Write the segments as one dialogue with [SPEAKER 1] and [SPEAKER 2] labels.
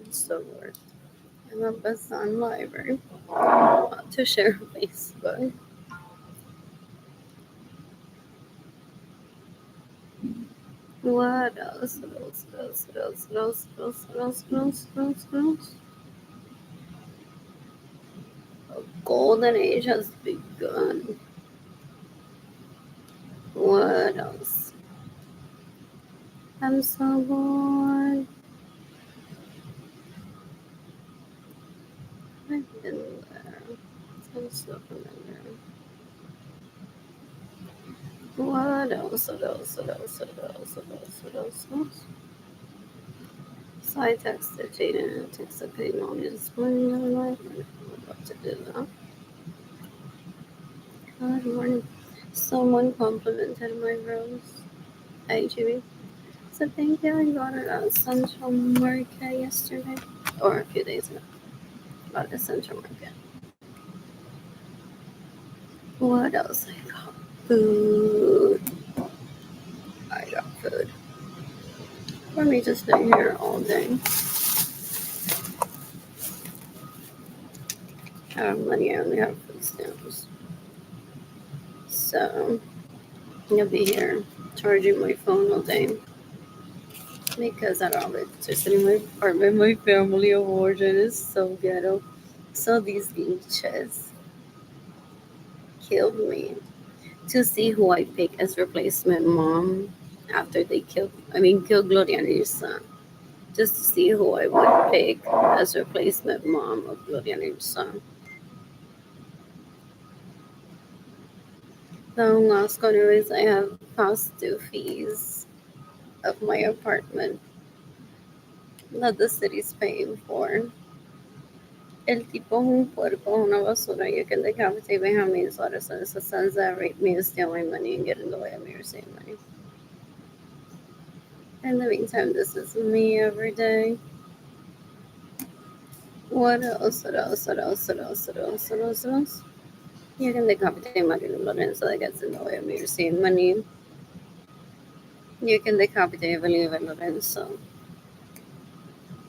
[SPEAKER 1] So bored. I'm up a Sun Library. About to share Facebook. What else? What else? What else? What else? What else? What else? What else? What else? What else? What else? A golden age has begun. What else? I'm so bored. I've been there. Sounds so familiar. What else? What else? What else? What else? What else? What else? What else? So I texted Jaden and texted Peyton on this morning. I'm like, I'm about to do that. Good morning. Someone complimented my rose. Hi, Jimmy. So thank you. I got it at Central Market yesterday, or a few days ago. Got it at Central Market. What else I got? Food. I got food. For me to stay here all day. I have money. I only have food stamps. So I'll be here charging my phone all day because I don't have electricity in my apartment. My family of origin is so ghetto. So these leeches killed me. To see who I pick as replacement mom after they killed Gloria Nilsson. Just to see who I would pick as replacement mom of Gloria Nilsson. The last corner is I have past due fees of my apartment that the city's paying for. El tipo es un puerco, es una basura. You can decapitate me how many horas and so sons that rape me to steal my money and get in the way of me receiving money. In the meantime, this is me every day. What else? What else? What else? What else? What else? What else? What else? You can decapitate Mario Lorenzo that gets in the way of me receiving money. You can decapitate Oliver Lorenzo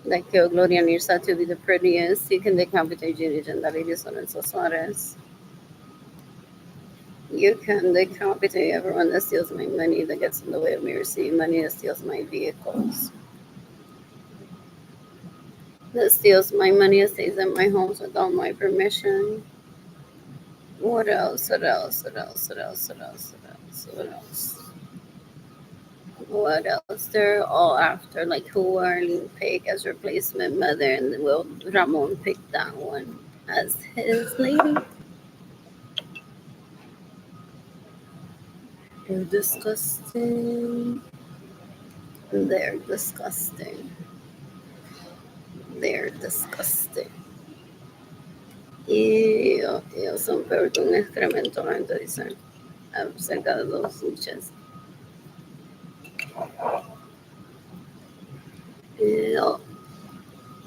[SPEAKER 1] that killed Gloria Nirsa to be the prettiest. You can decapitate Judy Gendavides Lorenzo Suarez. You can decapitate everyone that steals my money, that gets in the way of me receiving money, that steals my vehicles, that steals my money, that stays in my homes without my permission. What else? What else? What else? What else? What else? What else? What else? What else? They're all after like who Arlene pick as replacement mother, and Will Ramon picked that one as his lady. They're disgusting. They're disgusting. They're disgusting. Y ellos son peor que un excremento, la gente dice, acerca de los luchas. Ew,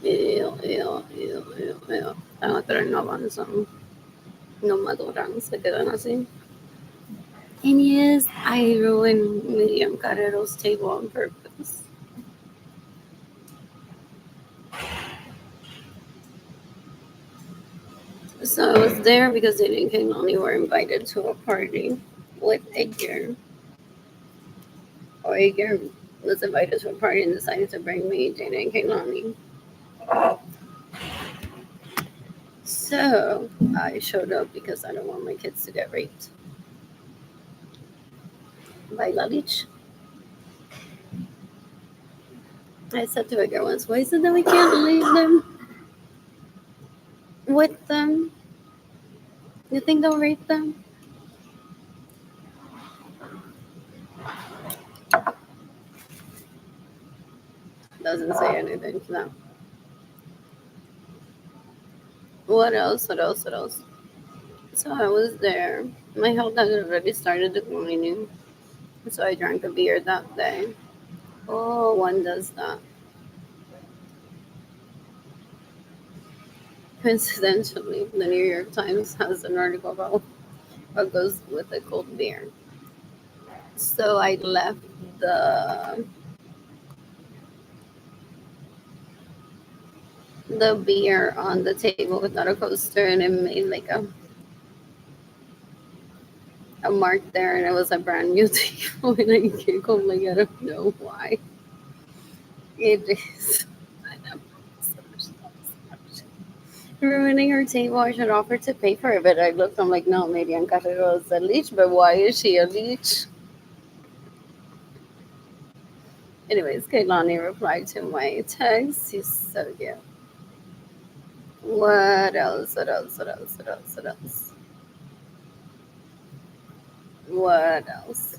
[SPEAKER 1] ew. Las otras no avanzan, no maduran, se quedan así. And yes, I ruined Miriam Carrero's table on purpose. So I was there because they didn't and only were invited to a party with Edgar. Or Edgar was invited to a party and decided to bring me, Jada, and Kaylani. So I showed up because I don't want my kids to get raped by Lalich. I said to Edgar once, why is it that we can't leave them with them? You think they'll rape them? Doesn't say anything to them. What else? What else? What else? So I was there. My health had already started declining. So I drank a beer that day. Oh, one does that. Coincidentally, the New York Times has an article about what goes with a cold beer. So I left the the beer on the table without a coaster, and it made like a mark there, and it was a brand new table, and I giggled like I don't know why. It is. Ruining her table. I should offer to pay for it, but I looked. I'm like, no, Miriam Carrero is a leech, but why is she a leech? Anyways, Kaylani replied to my text. He's so cute. What else? What else? What else? What else? What else? What else?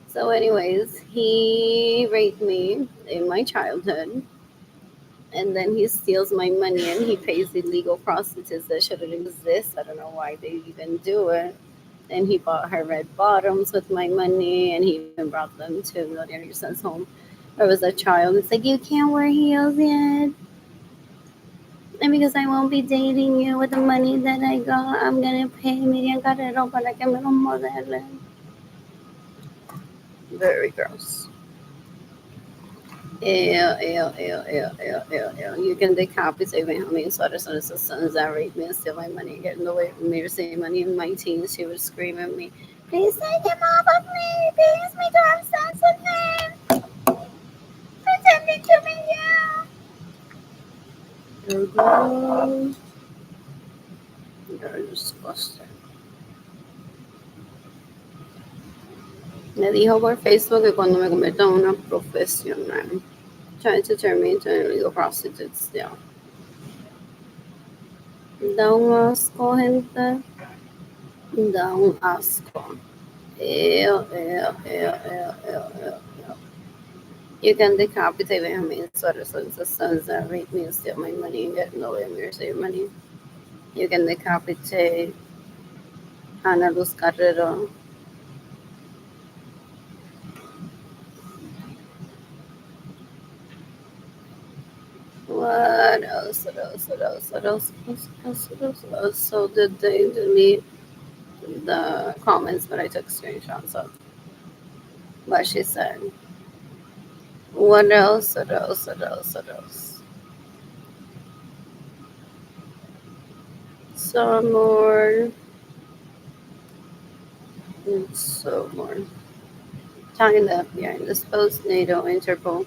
[SPEAKER 1] So, anyways, he raped me in my childhood, and then he steals my money and he pays illegal prostitutes that shouldn't exist. I don't know why they even do it. And he bought her red bottoms with my money, and he even brought them to Gloria Anderson's home. I was a child. It's like, you can't wear heels yet. And because I won't be dating you with the money that I got, I'm gonna pay Miriam Carrero para que me lo modele. Very gross. Ew, ew, ew, ew, ew, ew, ew. You can decapitate me. I mean, so as soon as the sons that rape me and steal my money and get in the way of me to save money in my teens, she would scream at me, please take him off of me. Please me to have sex with him. Pretending to be you. Girl, you're disgusting. Me dijo por Facebook que cuando me convierta en una profesional, trying to turn me into an illegal prostitute still. Da un asco, gente. Da un asco. Ew, ew, ew, ew, ew, ew, ew. You can decapitate me. I mean, sort of sons of sons that rape me and steal my money and get in the way of me or save money. You can decapitate Ana Luz Carrero. What else? What else? What else? What else? What else? So did they delete the comments, but I took screenshots of what she said. What else? What else? What else? What else? Some more. So more. Talking to FBI, this post NATO, Interpol,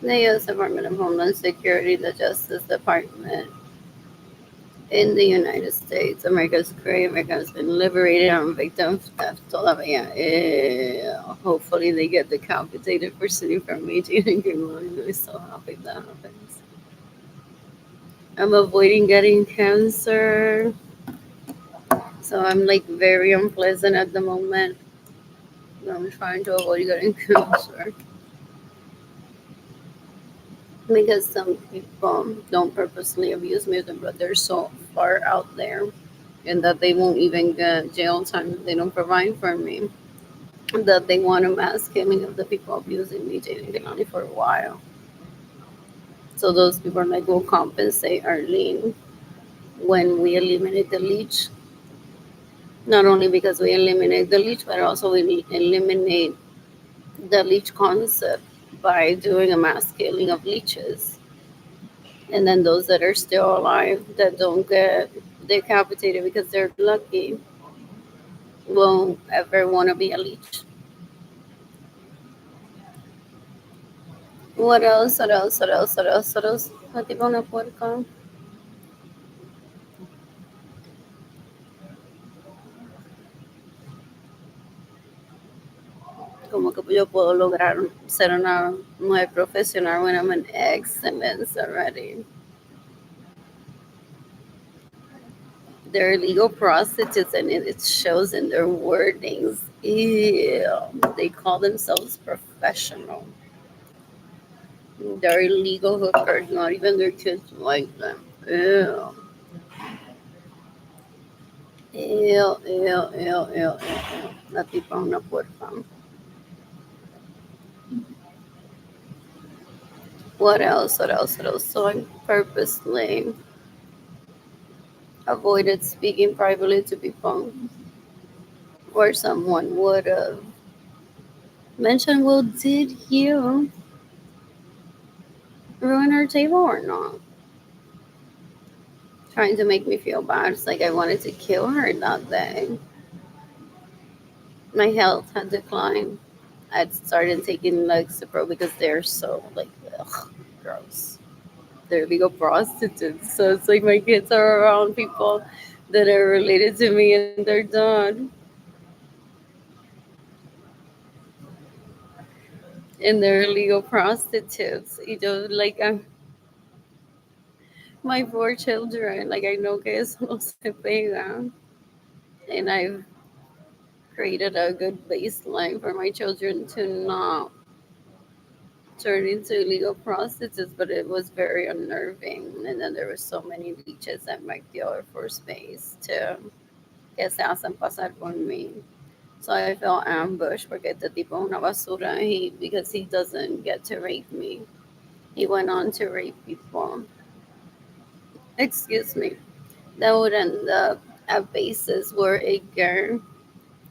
[SPEAKER 1] the U.S. Department of Homeland Security, the Justice Department in the United States. America's great. America has been liberated on victim of theft. Todavía. Hopefully they get decapitated for sitting for me. I'm so happy that happens. I'm avoiding getting cancer. So I'm like very unpleasant at the moment. I'm trying to avoid getting cancer. Because some people don't purposely abuse me, but they're so far out there and that they won't even get jail time if they don't provide for me. That they want a mass killing of the people abusing me, dating Delani for a while. So those people are like, we'll compensate Arlene when we eliminate the leech. Not only because we eliminate the leech, but also we eliminate the leech concept by doing a mass killing of leeches. And then those that are still alive that don't get decapitated because they're lucky won't ever want to be a leech. What else? What else? What else? What else? What else? Pati ba una puerca? Como que yo puedo lograr ser una mujer profesional when I'm an excellence already. They're illegal prostitutes and it shows in their wordings. Ew. They call themselves professional. They're illegal hookers, not even their kids like them. Ew. Ew, ew, ew, ew, ew. La tipa una puerca. What else? What else? What else? So I purposely avoided speaking privately to people where someone would have mentioned, well, did you ruin her table or not? trying to make me feel bad. It's like I wanted to kill her that day. My health had declined. I'd started taking Lexapro because they're so like ugh, gross. They're legal prostitutes. So it's like my kids are around people that are related to me and they're done. And they're illegal prostitutes. Like my four children, like I know que eso no se pega. And I've created a good baseline for my children to not turn into illegal prostitutes, but it was very unnerving. And then there were so many leeches at my Air Force Base to que se hacen pasar por mí. So I felt ambushed porque este tipo es una basura. Because he doesn't get to rape me. He went on to rape people. Excuse me. That would end up at bases where Edgar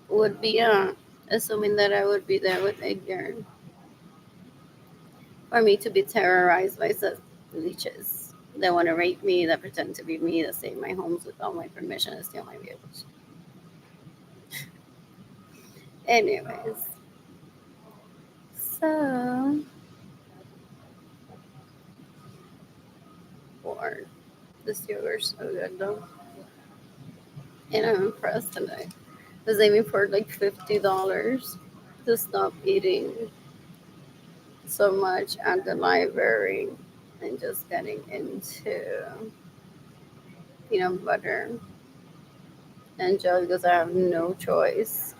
[SPEAKER 1] would be at, assuming that I would be there with Edgar, for me to be terrorized by such leeches that want to rape me, that pretend to be me, that stay in my homes without my permission and steal my vehicles. Anyways, so bored. This yogurt's so good though. And I'm impressed today. I was aiming for like $50 to stop eating so much at the library and just getting into peanut butter and jelly because I have no choice.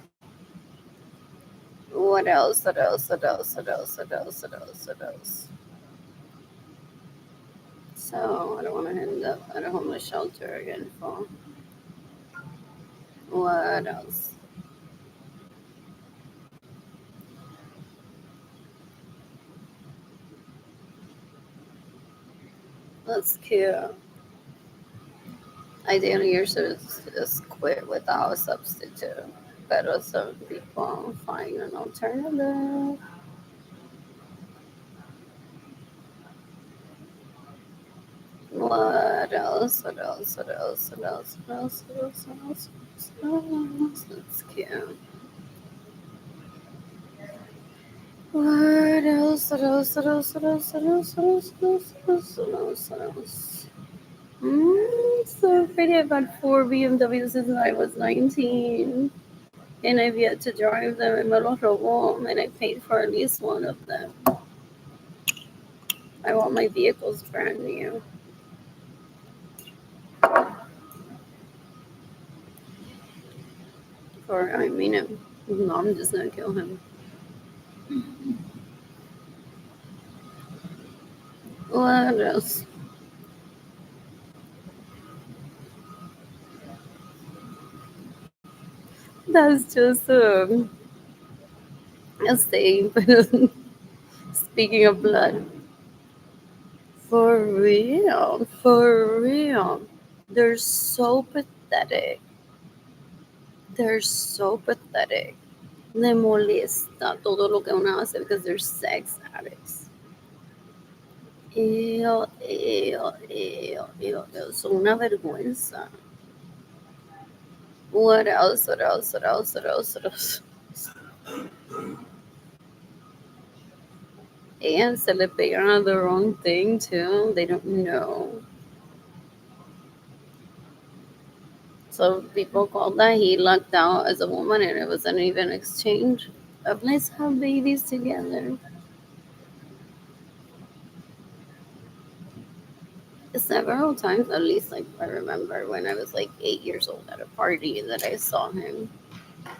[SPEAKER 1] What else? What else? What else? What else? What else? What else? What else? So I don't want to end up at a homeless shelter again for what else? That's cute. Ideally, you should just quit without a substitute. But some people find an alternative. What else? What else? What else? What else? What else? What else? What else? What else? That's cute. What else? What else? What else? What else? What else? What else? What else? What else? What else? What else? So pretty. I've had four BMWs since I was 19. And I've yet to drive them. And me los robó, and I paid for at least one of them. I want my vehicles brand new. Or I mean, no, I'm just gonna kill him. What else? That's just a saying. But speaking of blood, for real, for real, they're so pathetic. They're so pathetic. Me molesta todo lo que uno hace because they're sex addicts. Ew, ew, ew, ew, ew. Son una vergüenza. What else? What else? What else? What else? What else? And se le pegan on the wrong thing too. They don't know. So people called that he lucked out as a woman, and it was an even exchange of let's have babies together. Several times, at least, like I remember when I was like 8 years old at a party that I saw him.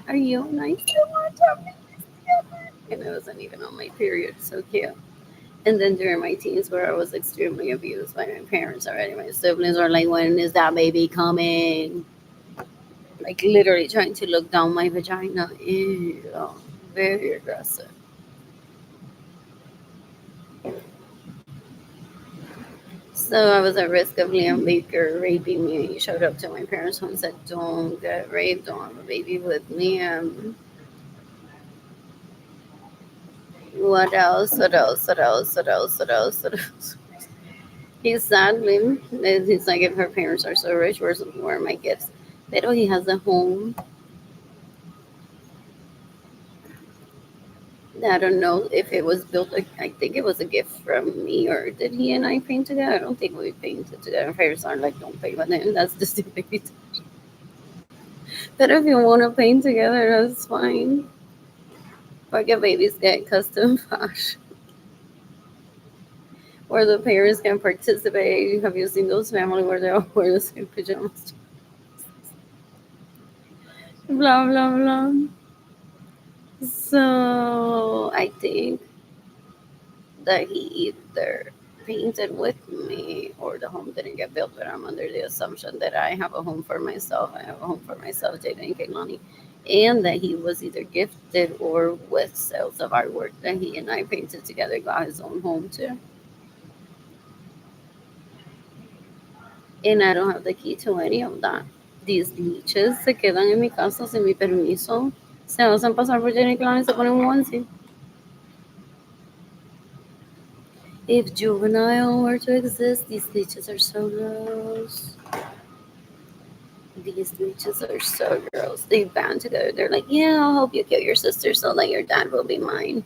[SPEAKER 1] Are you nice to want to have babies together? And I wasn't even on my period. So cute. And then during my teens, where I was extremely abused by my parents already, my siblings were like, "When is that baby coming?" Like literally trying to look down my vagina. Ew, very aggressive. So I was at risk of Liam Baker raping me. He showed up to my parents' home and said, "Don't get raped. Don't have a baby with Liam." What else? What else? What else? What else? What else? What else? Exactly. It's like if her parents are so rich, where are my gifts? Pero he has a home. I don't know if it was built. I think it was a gift from me, or did he and I paint together? I don't think we painted together. Our parents are like, don't paint with him. That's the stupid. But if you want to paint together, that's fine. Porque babies get custom fashion, where the parents can participate. Have you seen those family where they all wear the same pajamas? Blah blah blah. So I think that he either painted with me or the home didn't get built, but I'm under the assumption that I have a home for myself. I have a home for myself, Jada and Kehlani, and that he was either gifted or with sales of artwork that he and I painted together, got his own home too. And I don't have the key to any of that. These leeches se quedan en mi casa sin mi permiso. Se hacen pasar por Jenny Clan y se ponen un onesie. If juvenile were to exist, these leeches are so gross. These leeches are so gross. They band together. They're like, yeah, I'll help you kill your sister so that your dad will be mine.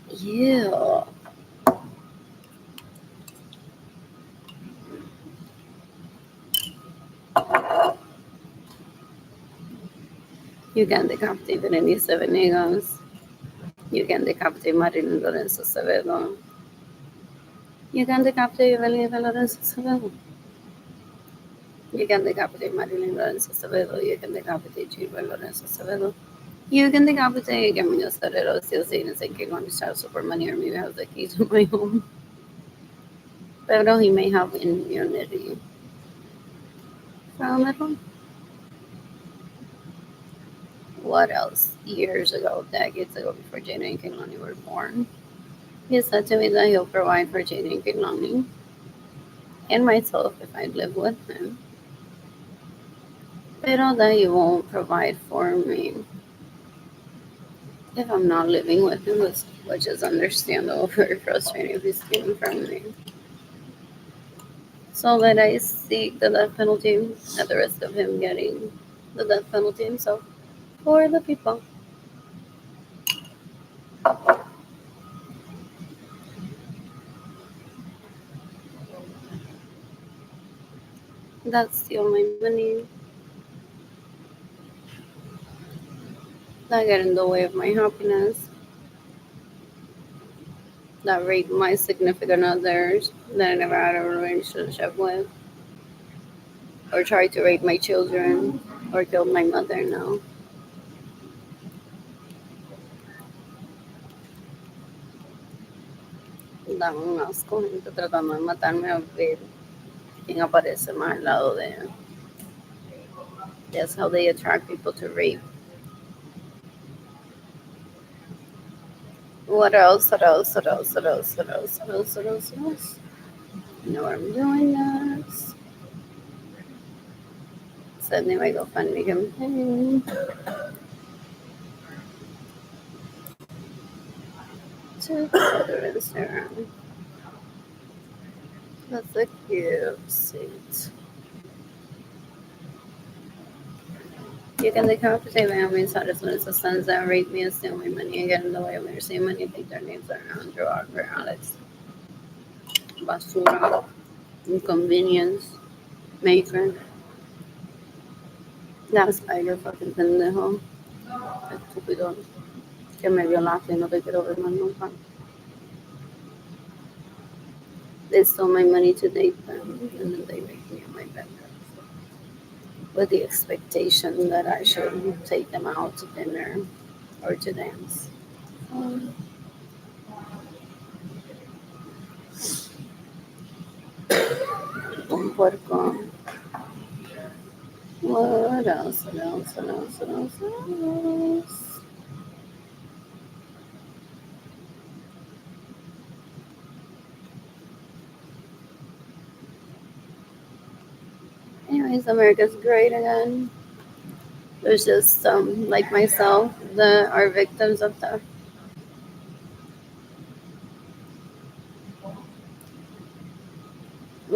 [SPEAKER 1] Yeah. You can decapitate Berenice Venegas. You can decapitate Marilyn Lorenzo Acevedo. You can decapitate Evelyn Lorenzo Acevedo. You can decapitate Marilyn Lorenzo Acevedo. You can decapitate Gilbert Lorenzo Acevedo. You can decapitate Camino Serrero si usted saying que going to start super money or maybe have the key to my home. Pero he may have immunity from it. What else? Years ago, decades ago, before Jada and Kehlani were born, he said to me that he'll provide for Jada and Kehlani and myself if I live with him. Pero that he won't provide for me if I'm not living with him, which is understandable, very frustrating if he's stealing from me. So that I seek the death penalty at the risk of him getting the death penalty himself for the people. That steal my money, that get in the way of my happiness, that rape my significant others that I never had a relationship with, or tried to rape my children, or killed my mother now. Da un asco, gente tratando de matarme a ver quién aparece más al lado de él. That's how they attract people to rape. What else? What else? What else? What else? What else? What else? What else? What else? You know what I'm doing next? Sending my GoFundMe campaign to other Instagram. That's a cute seat. You can decapitate my homies out as soon as the sons that rape me and steal my money and get in the way of me receiving money. Think their names are Andrew, Arthur, Alex, Basura, Inconvenience, Maker. That spider fucking pendejo. Estúpido. Que me violaste y no te quiero ver más nunca. They stole my money to date them and then they raped me in my bedroom with the expectation that I should take them out to dinner or to dance. Un puerco. What else? What else? What else? What else? What else? Anyways, America's great again. There's just some like myself that are victims of theft.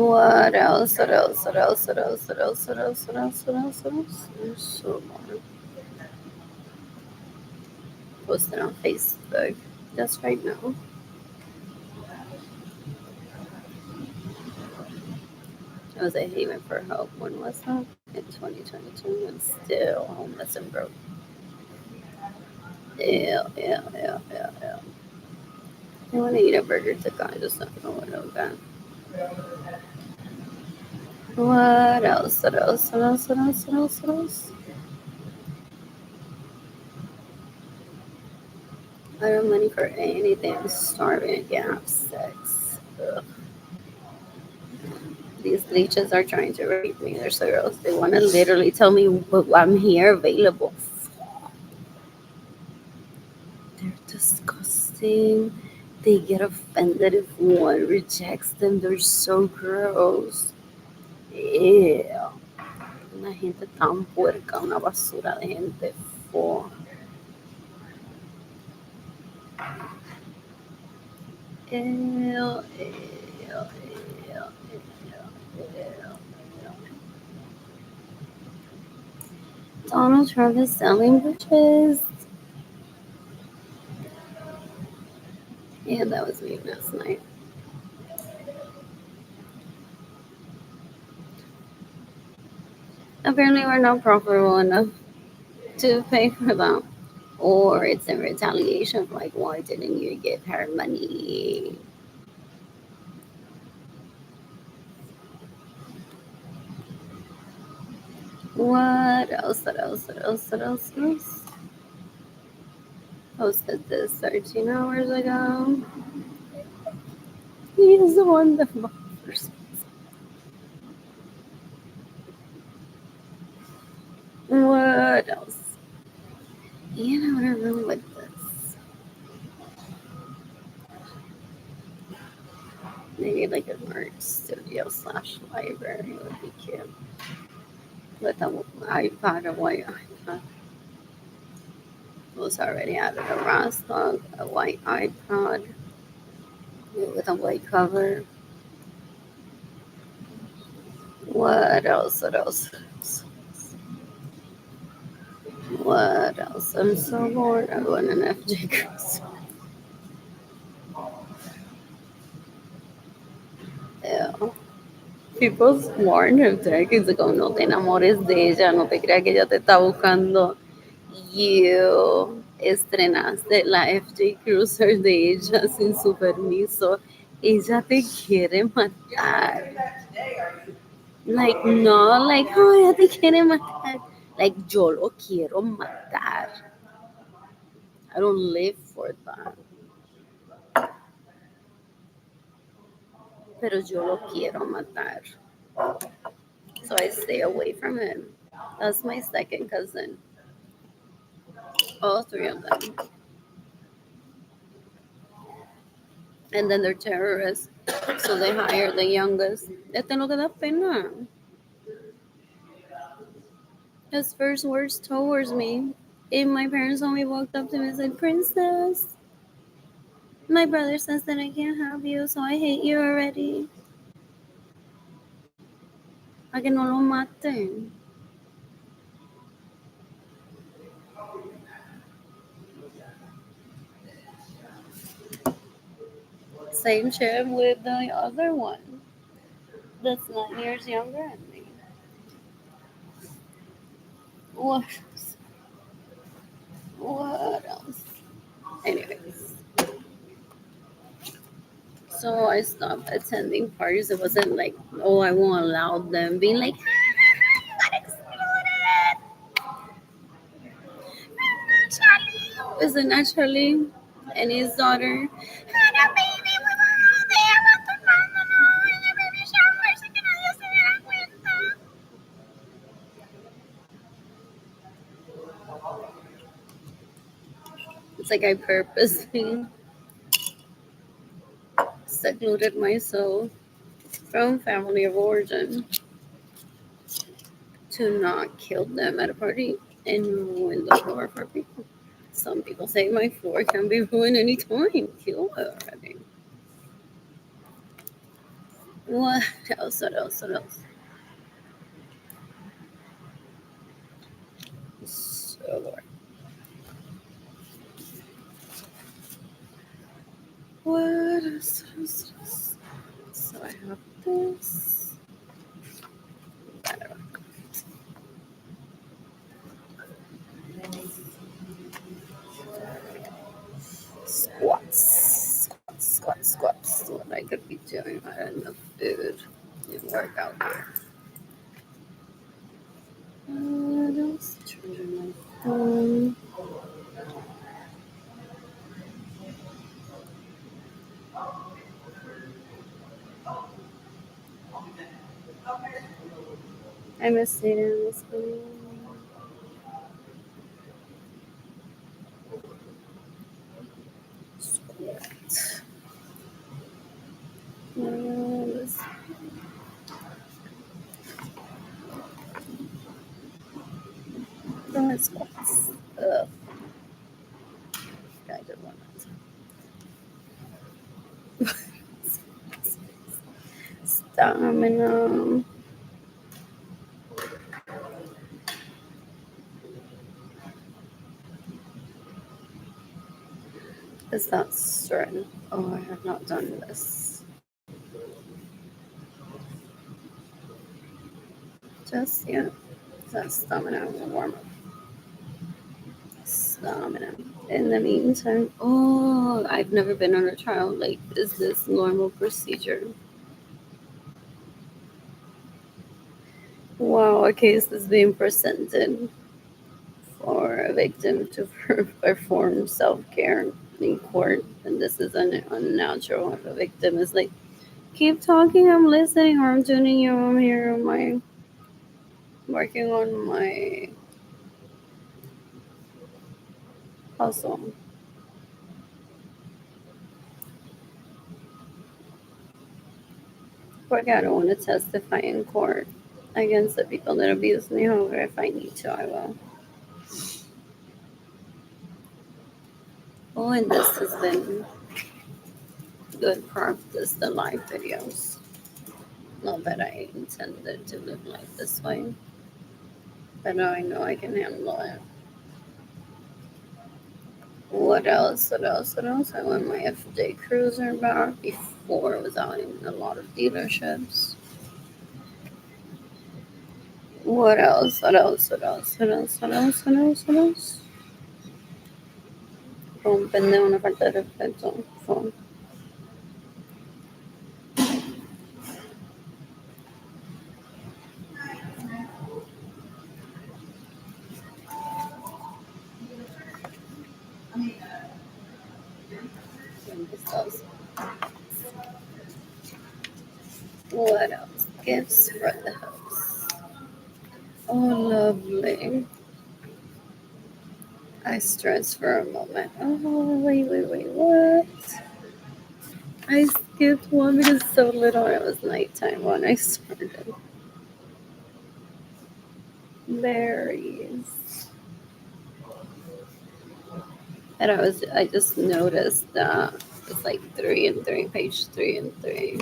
[SPEAKER 1] What else? What else? What else? What else? What else? What else? What else? What else? What else? There's so more. Posted on Facebook just right now. I was a haven for hope. When was that? In 2022, and still homeless and broke. Yeah, yeah, yeah, yeah, yeah. I want to eat a burger to go. I just don't know what I've got. What else? What else? What else? What else? What else? What else? I don't have money for anything. I'm starving. I can't have sex. Ugh. These leeches are trying to rape me. They're so gross. They want to literally tell me I'm here available. They're disgusting. They get offended if one rejects them. They're so gross. Ew. Una gente tan puerca, una basura de gente. Fo. Ew, ew, ew, ew, ew. Donald Trump is selling bitches. Yeah, that was me last night. Apparently, we're not profitable enough to pay for them. Or it's in retaliation for like, why didn't you give her money? What else? What else? What else? What else? What else? Posted this 13 hours ago. He's the one that offers. What else? You know what I really like this? Maybe like an art studio slash library would be cute. With an iPad, a white iPad. Was already added a Roscoe, a white iPod with a white cover. What else? What else? What else? I'm so bored. I want an FJ Cruiser. Ew. People's warn him there que dice como no te enamores de ella, no te creas que ella te está buscando. You estrenaste la FJ Cruiser de ella sin su permiso. Ella te quiere matar. Like, no, like, oh, ella te quiere matar. Like, yo lo quiero matar. I don't live for that. Pero yo lo quiero matar. So I stay away from him. That's my second cousin. All three of them. And then they're terrorists. So they hire the youngest. Este no te da pena. His first words towards me. And my parents only walked up to me and said, Princess, my brother says that I can't have you, so I hate you already. A que no lo maten. Same shit with the other one. That's 9 years younger than me. What else? What else? Anyways. So I stopped attending parties. It wasn't like, oh, I won't allow them being like, you got excluded. Isn't that Charlie and his daughter? Had a baby with her there at the baby shower, so que nadie se diera cuenta. It's like I purposely secluded myself from family of origin to not kill them at a party and ruin the floor for people. Some people say my floor can be ruined anytime. Kill it already. What else? What else? What else? So, what else? What else? What else? So I have this. Squats. Squats, squats, squats. What I could be doing. I don't know. Food. And work out here. What else? Charging my phone. I miss eating this one. Squat. This front squats. Ugh. I did one. Stamina. Is that certain? Oh, I have not done this. Just yet. That's stamina. Warm up. Stamina. In the meantime, oh, I've never been on a trial. Like, is this normal procedure? Wow, a case is being presented for a victim to perform self care in court, and this is unnatural. The victim is like, keep talking, I'm listening, or I'm tuning you, I'm here, am I working on my hustle. Like, I don't want to testify in court against the people that abuse me. However, if I need to, I will. Oh, and this has been good practice, the live videos. Not that I intended to live life this way, but now I know I can handle it. What else? What else? What else? I want my FJ Cruiser back. Before it was out in a lot of dealerships. What else? What else? What else? What else? What else? What else? What else? Fue un pendejo, una falta de respeto. Fue. What else? Gifts for the house. Oh, lovely. I stressed for a moment. Oh, wait, what? I skipped one because it's so little and it was nighttime when I started. Berries. And I just noticed that it's like 3 and 3, page 3 and 3.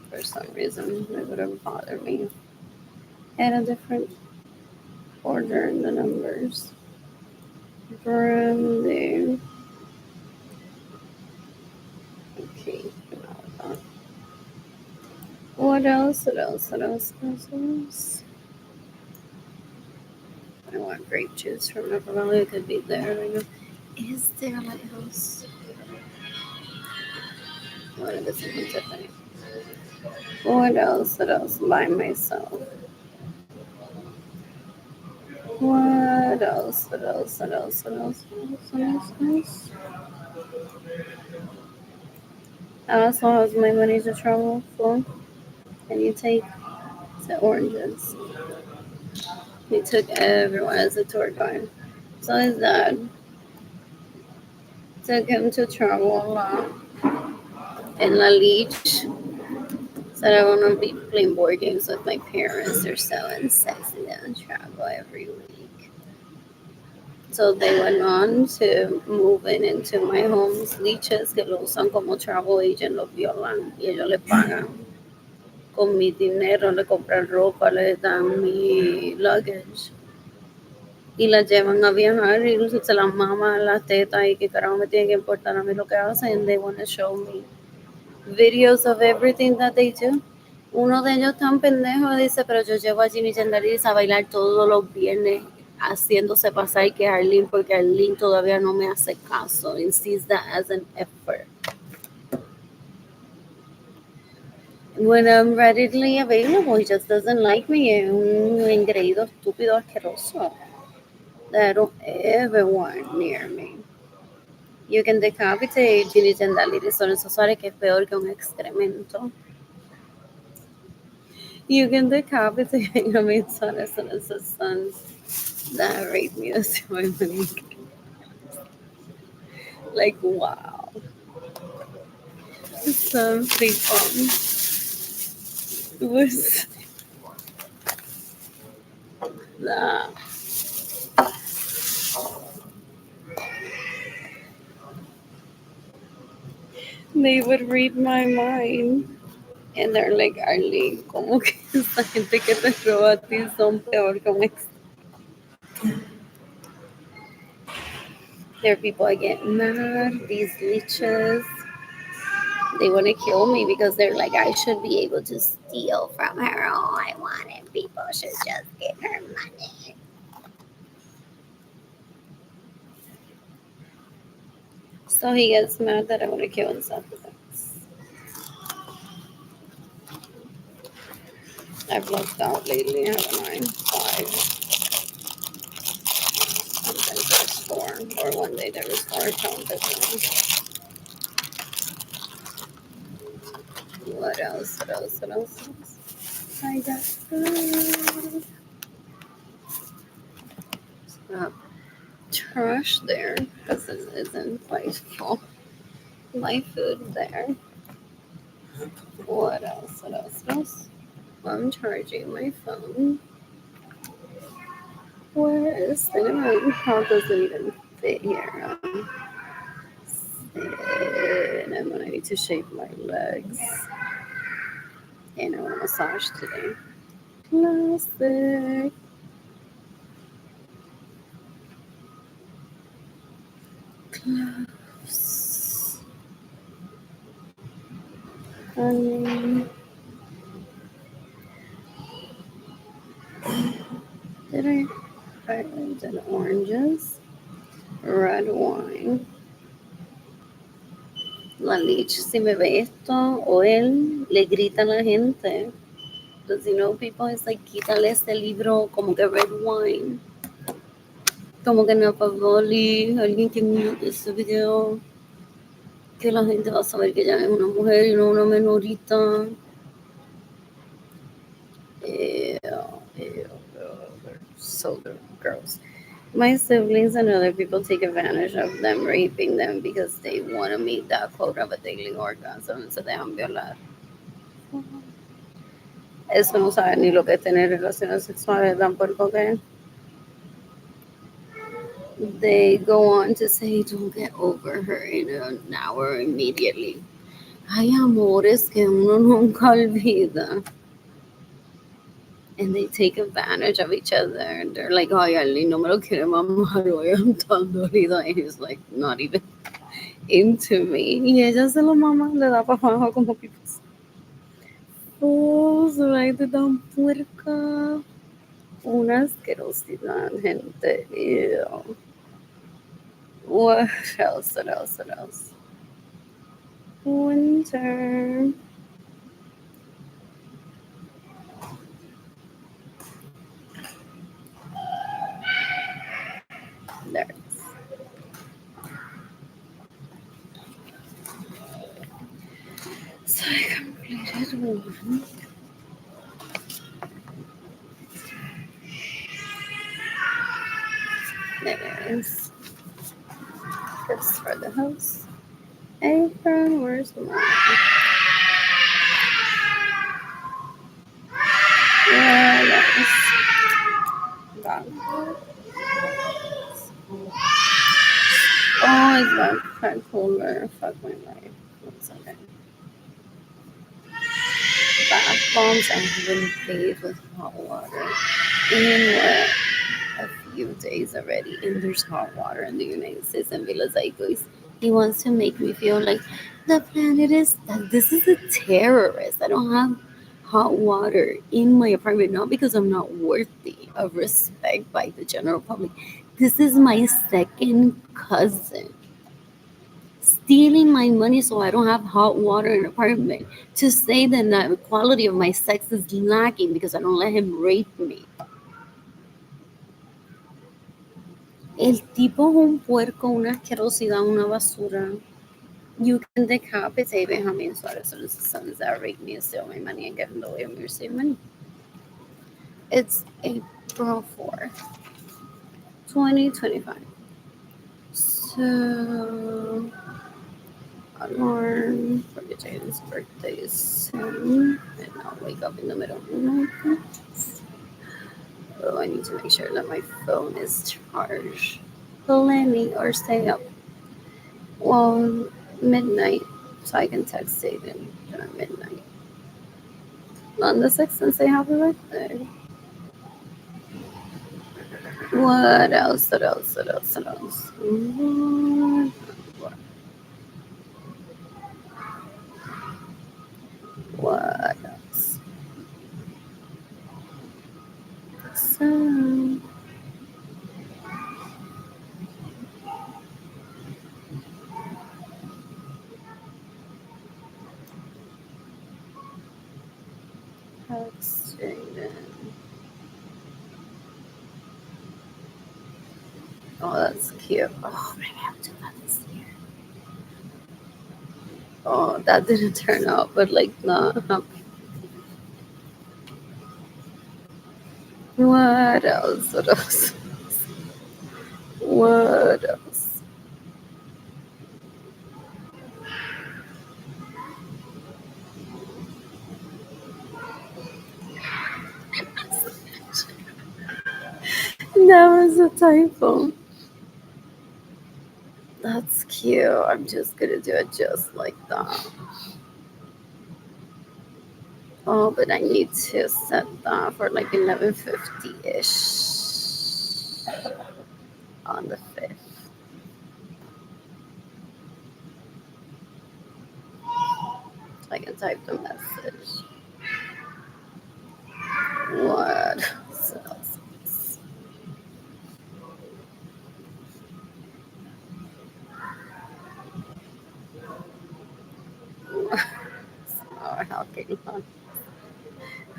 [SPEAKER 1] For some reason, it would have bothered me. And a different order in the numbers. Brandy. Okay. What else? What else? What else? What else? What else? I want grape juice from Napa Valley. It could be there right now. Is there a lighthouse? What is it? Tiffany? What else? What else? By myself. What else? What else? What else? What else? What else? What else? What else? I also have my money to travel for. And you take the oranges. We took everyone as a tour guide. So his dad took him to travel a lot in La Leach. Said I want to be playing board games with my parents. They're so sexy and travel every week. So they went on to moving into my home's leeches que lo usan como travel agent, los violan y ellos le pagan con mi dinero, le compran ropa, le dan mi luggage y la llevan a viajar y se las maman las tetas y que carajo me tiene que importar a mí lo que hacen. They want to show me videos of everything that they do. Uno de ellos tan pendejo dice, pero yo llevo a Ginny Gendaris a bailar todos los viernes haciéndose pasar que Arlene porque Arlene todavía no me hace caso and sees that as an effort. When I'm readily available, he just doesn't like me. Es un engreído estúpido asqueroso that I don't ever want near me. You can decapitate Ginny Gendaris son esos suares que es peor que un excremento. You can decapitate a mis sons and his sons that rape me as my money. Like, wow. Some people was that they would read my mind. And they're like, Arlene, como que esta gente que te roba a ti son peor que un ex. There are people that get mad, these leeches. They want to kill me because they're like, I should be able to steal from her all I want, and people should just give her money. So he gets mad that I want to kill and self-defense. I've looked out lately, haven't I? 5. Sometimes there's 4. Or one day there was 4. I counted them. What else? What else? What else? I got food. Trash there because it isn't quite full. My food there. What else? What else? What else? I'm charging my phone. Where is cinnamon? How does it even fit here? Cinnamon. I need to shave my legs. And I want a massage today. Classic. Gloves. Honey. Did I? I did oranges. Red wine. La Lich, si me ve esto o él, le grita a la gente. Does you know people? It's like, quítale este libro como que red wine. Como que Napa Valley, alguien que mire este video, que la gente va a saber que ella es una mujer y no una menorita. Ew, ew, they're so gross. My siblings and other people take advantage of them, raping them because they want to meet that quota of a daily orgasm and se dejan violar. Eso no saben ni lo que es tener relaciones sexuales tampoco que they go on to say don't get over her in an hour immediately. Hay amores que uno nunca olvida. And they take advantage of each other. And they're like, ay, Ali, no me lo quiere mamar hoy, I'm tan dolida. And he's like, not even into me. Y ella se lo mama, le da para abajo como pipas. Oh, se ve de tan puerca. Una asquerosidad, gente. Ew. What else? What else? What else? Winter. There it is. So I completed one. There it is. This for the house. Apron, where's mine? Yeah, that is done. Oh, it's that crack holder. Fuck my life. One second. Bath bombs I haven't bathed with hot water in a few days already. And there's hot water in the United States and Villas Icos. He wants to make me feel like the planet is that this is a terrorist. I don't have hot water in my apartment, not because I'm not worthy of respect by the general public. This is my second cousin stealing my money so I don't have hot water in an apartment, to say that the quality of my sex is lacking because I don't let him rape me. El tipo es un puerco, una asquerosidad, una basura. You can decapitate Benjamin Suarez and his sons that rape me and steal my money and get in the way of me receiving money. It's April 4th, 2025. So, alarm for Jaden's birthday soon, and I'll wake up in the middle of the night. Oh, I need to make sure that my phone is charged plenty or stay up well midnight so I can text David during midnight. On the 6th and say happy birthday. What else? What else? What else? What else? What else? So, texting. Oh, that's cute. Oh, maybe I'll do that this year. Oh, that didn't turn out, but like, nah. What else? What else? What else? That was a typo. That's cute. I'm just gonna do it just like that. Oh, but I need to set that for like 11:50-ish on the 5th. So I can type the message. What else? Oh,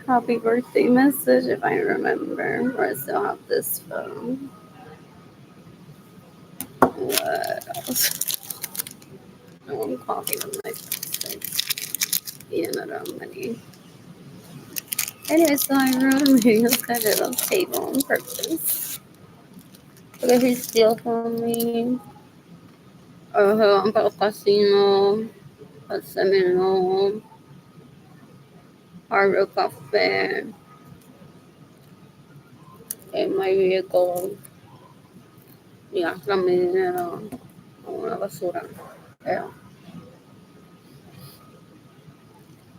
[SPEAKER 1] happy birthday message if I remember. Or I still have this phone. What else? No, I'm coughing on my face. Yeah, not on money. Anyway, so I wrote a kind of little table on purpose. Because he steal from me. I'm para el casino. Hacemelo. Hard Rock Cafe. En my vehicle. Y gastar mi dinero en una basura. Yeah.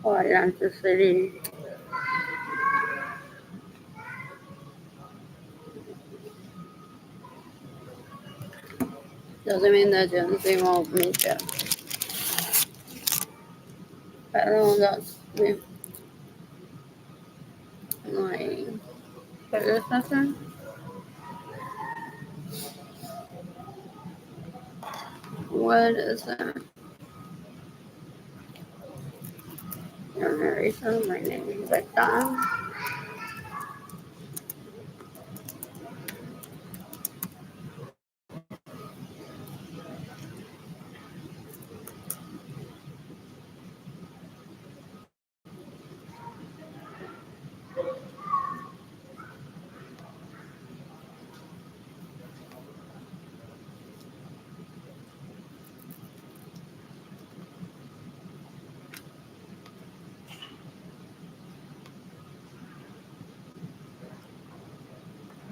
[SPEAKER 1] Or Atlantic City. Doesn't mean that Genesee won't meet you. Pero that's my predecessor. What is that? Your narration, my name is Becca.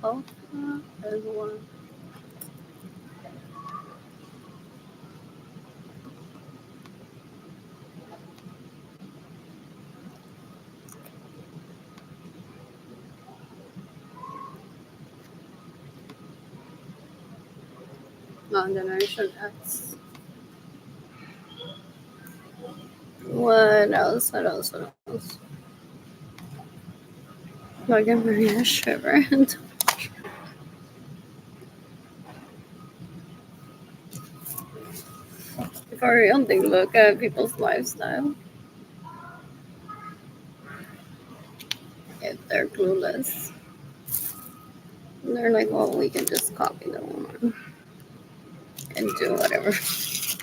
[SPEAKER 1] Oh, everyone. on Generation X. What else? What else? What else? Morgan Maria Shiver. For real, they look at people's lifestyle if they're clueless. And they're like, well, we can just copy the woman and do whatever she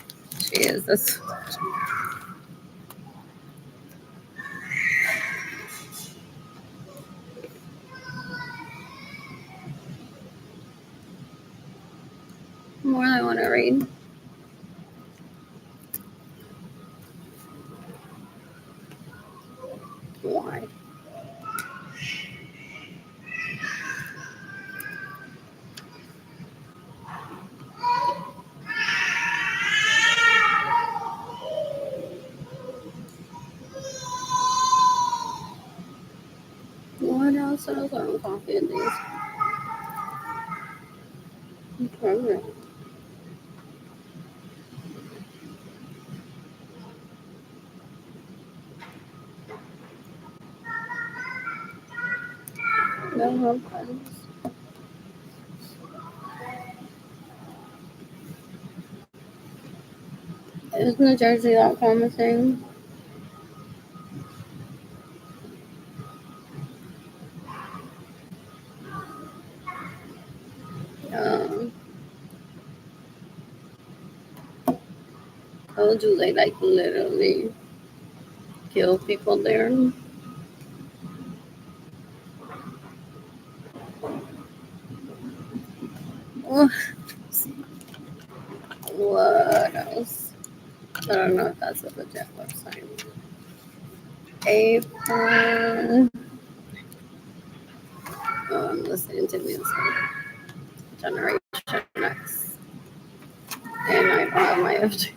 [SPEAKER 1] is. That's more I want to read. Why? What else? What else? I don't copy in these. Program. No friends. Is New Jersey that promising? Um, how do they like literally kill people there? What else? I don't know if that's a legit website. April. I'm listening to music. Generation X. And I don't have my FG.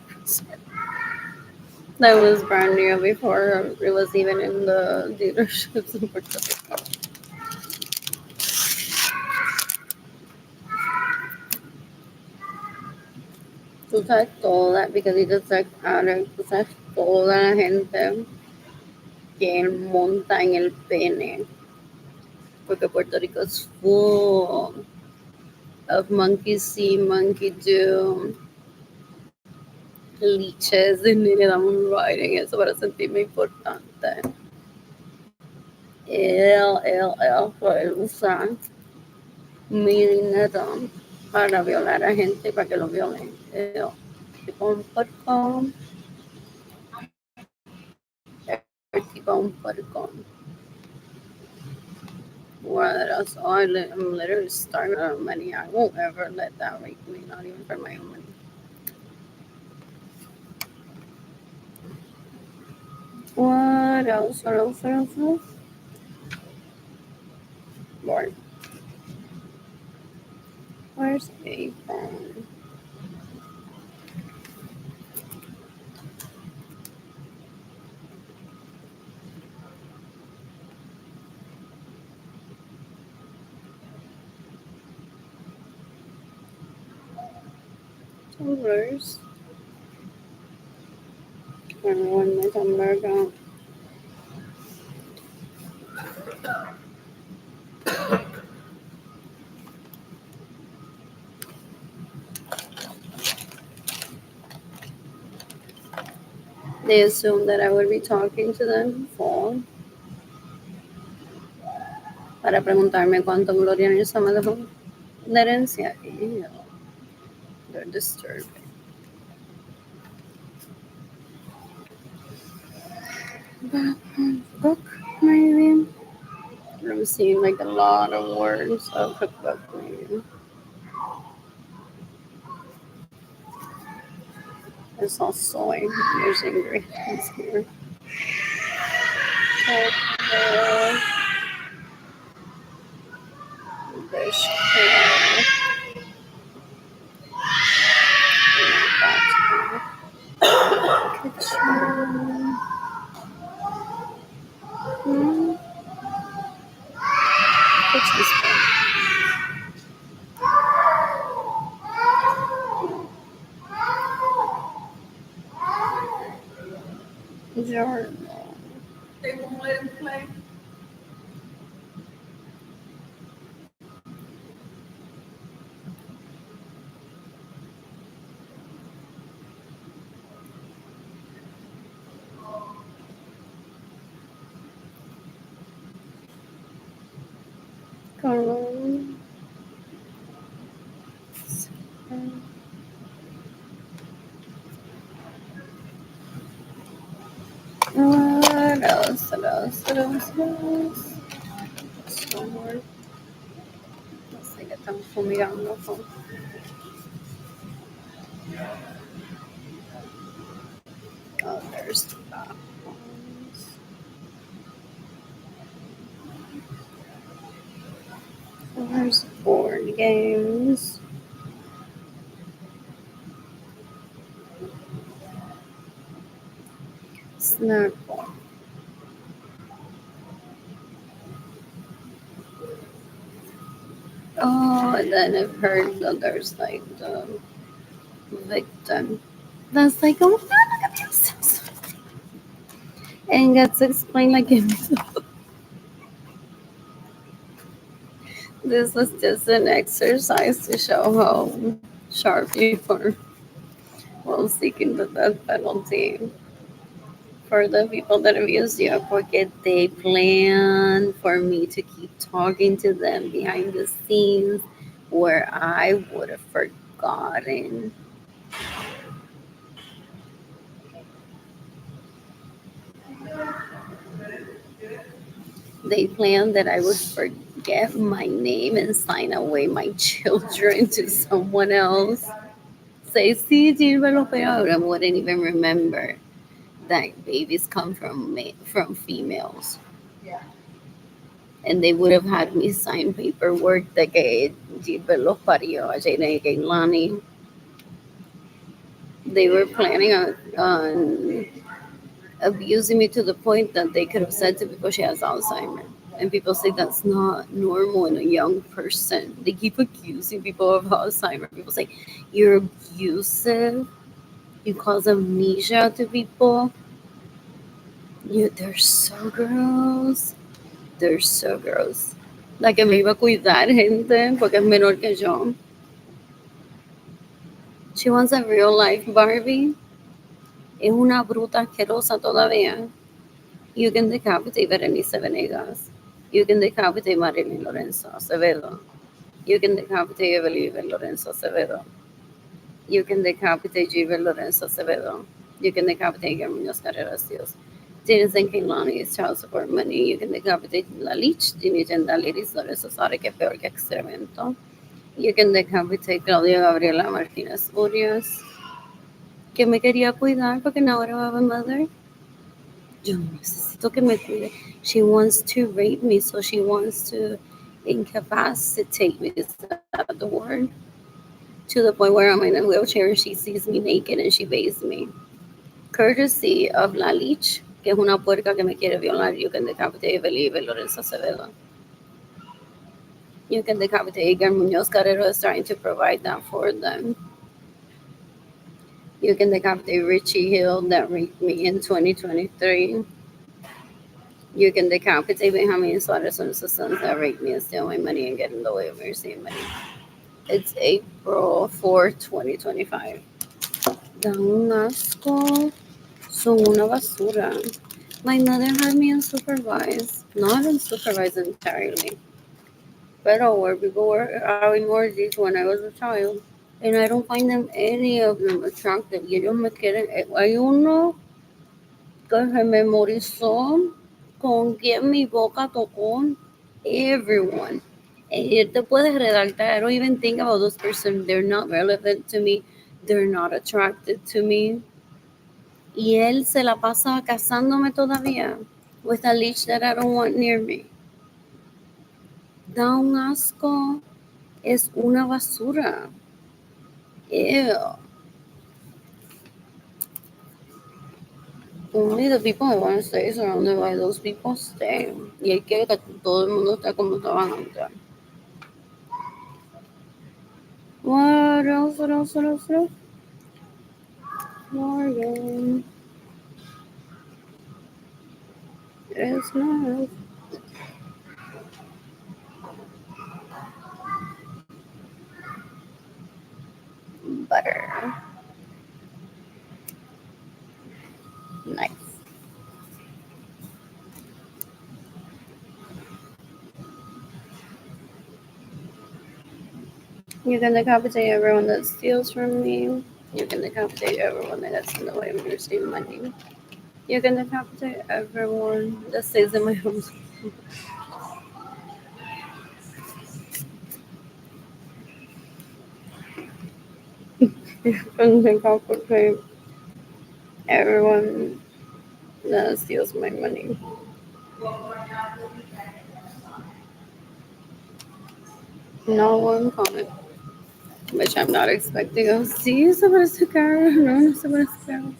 [SPEAKER 1] That was brand new before it was even in the dealerships in Puerto Rico. Tú sabes toda, because he just like Alex, tú sabes toda la gente que él monta en el pene. Porque Puerto Rico is full of monkey see, monkey do, leeches, y ni le damos riding eso para sentirme importante. Por él usa mi dinero para violar a gente y para que lo violen. Tipo un puerco. Tipo un puerco. What else? Oh, I'm literally starving out of money. I won't ever let that rape me, not even for my own money. What else? What else? What else? What else? Lord. Where's April? Tumblers. I don't know when my Tumblr got. They assumed that I would be talking to them for para preguntarme cuánto Gloria Nilsson me dejó de herencia. Ew. They're disturbing. Book, maybe? I'm seeing like a lot of words. So cookbook, maybe. I saw soy. There's ingredients here. Cookbook. Dish care. Kitchen. Kitchen spray. Journal.
[SPEAKER 2] They won't let him play.
[SPEAKER 1] Column. What else? What else? What else? What else? Somewhere. No sé qué estamos fumigando con. Oh, there's the back ones. There's board games. Snack bar. Oh, and then I've heard that there's like the victim. That's like, oh my god, look at this. And gets explained like this was just an exercise to show how sharp you are while seeking the death penalty for the people that abuse you, porque they plan for me to keep talking to them behind the scenes where I would have forgotten. They planned that I would forget my name and sign away my children to someone else. Say, sí, dímelo, pero I wouldn't even remember that babies come from females.
[SPEAKER 2] Yeah.
[SPEAKER 1] And they would have had me sign paperwork de que Gilbert los parió a Jane y Gailani. They were planning on abusing me to the point that they could have said to people she has Alzheimer's. And people say that's not normal in a young person. They keep accusing people of Alzheimer's. People say, you're abusive, you cause amnesia to people. They're so gross. They're so gross. La que me iba a cuidar, gente, porque es menor que yo. She wants a real life Barbie. Es una bruta asquerosa todavía. You can decapitate Berenice Venegas. You can decapitate Marilyn Lorenzo Acevedo. You can decapitate Evelyn Lorenzo Acevedo. You can decapitate Gilbert Lorenzo Acevedo. You can decapitate Muñoz Carreras Dios. Denison Kehlani's child support money. You can decapitate Lalich, Dinigent Daliris Lorenzo Sare, que es peor que excremento. You can decapitate Claudia Gabriela Martínez Urias, que me quería cuidar porque ahora va a mother. Yo necesito que me cuide. She wants to rape me, so she wants to incapacitate me. Is that the word? To the point where I'm in a wheelchair and she sees me naked and she bathes me. Courtesy of La Lich, que es una puerca que me quiere violar. You can decapitate Believe Lorenzo Acevedo. You can decapitate Edgar Munoz Carrero is trying to provide that for them. You can decapitate Richie Hill that raped me in 2023. You can decapitate Benjamin Suarez and his sons that raped me and steal my money and get in the way of me receiving money. It's April 4th, 2025. Dan un asco. Son una basura. My mother had me unsupervised. Not unsupervised entirely. Pero where people were having orgies when I was a child. And I don't find them, any of them, attractive. Y ellos me quieren. Hay uno que se memorizó con quien mi boca tocó. Everyone. And él te puedes redactar. I don't even think about those persons. They're not relevant to me. They're not attracted to me. Y él se la pasa casándome todavía with a leech that I don't want near me. Da un asco. Es una basura. Ew. Only the people that want to stay surrounded by those people stay. Y hay que todo el mundo esté como estaban antes. What else? What else? What else? What else? Morgan. It's not butter. Nice. You can decapitate everyone that steals from me. You can decapitate everyone that gets in the way of me receiving money. You can decapitate everyone that stays in my home. You can decapitate everyone that steals my money. No one comment, which I'm not expecting. Oh, sí, sobre su cara. No, sobre su cara.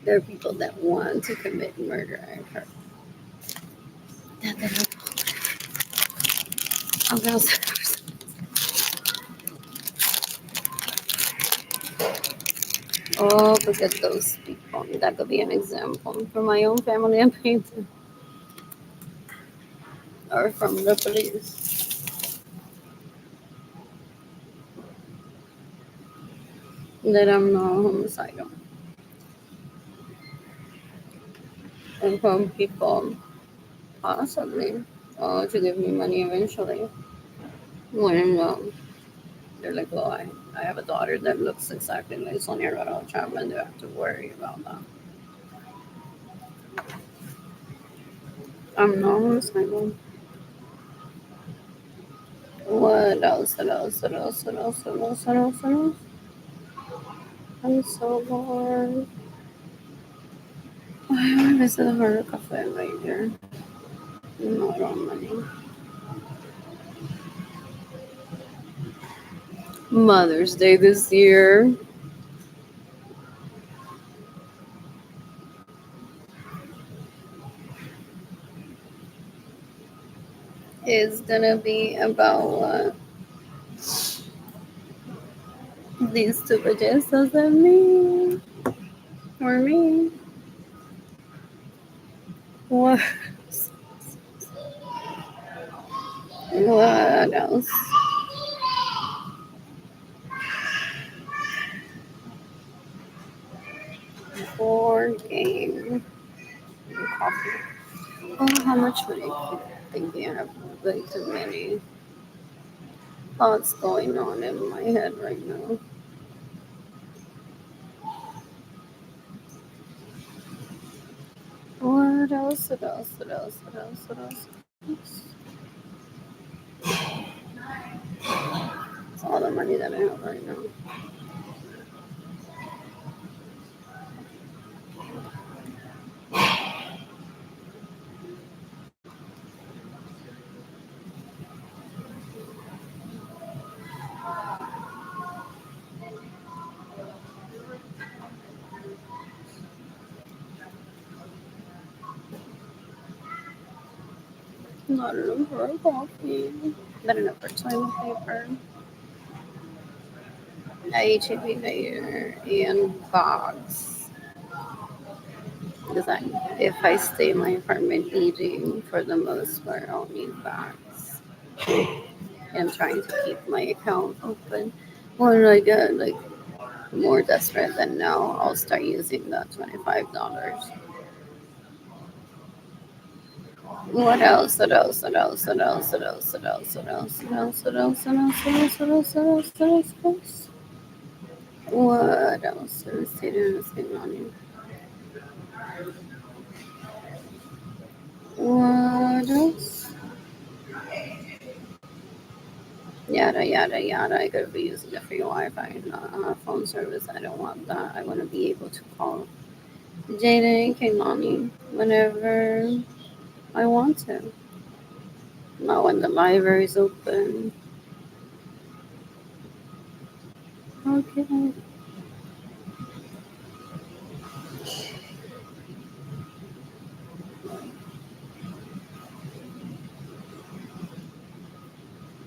[SPEAKER 1] There are people that want to commit murder. I've heard. I'm gonna say. Oh, look at those people. That could be an example from my own family and painting, or from the police. That I'm not homicidal. And from people, possibly, to give me money eventually. When they're like, well, I have a daughter that looks exactly like Sonia Rara Chapman, do I have to worry about that? I'm not homicidal. What else? What else? What else? What else? What else? What else? What else? I'm so bored. Why am I missing the Hard Cafe right here? Not on money. Mother's Day this year is gonna be about what? These two pajamas and me. Or me. What? What else? Board game. Coffee. Oh, how much would I keep thinking? I have way too many thoughts going on in my head right now. What else? What else? What else? What else? What else? It's all the money that I have right now. Not enough for a coffee. Not enough for toilet paper. HEB layer and bags. Because if I stay in my apartment eating for the most part, I'll need bags. I'm trying to keep my account open. When I get like more desperate than now, I'll start using the $25. What else? What else? What else? What else? What else? What else? What else? What else? What else? What else? What else? What else? What else? What else? What else? What else? What else? Yada yada yada. I could be using the free Wi-Fi, not phone service. I don't want that. I want to be able to call Jada and Kaylani whenever I want to. Not when the library's open. Okay.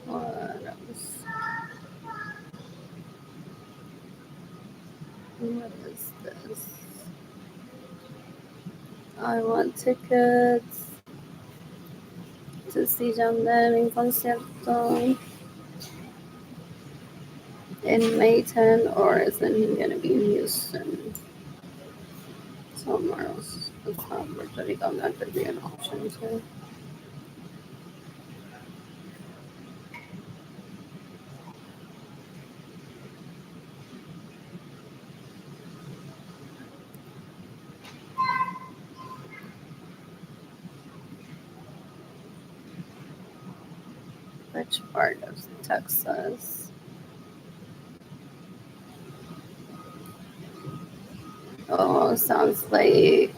[SPEAKER 1] What else? What is this? I want tickets to see Yandel in concierto in May 10, or isn't he gonna be in Houston? Somewhere else. It's not Puerto Rico. That could be an option too. Which part of Texas? Oh, sounds like,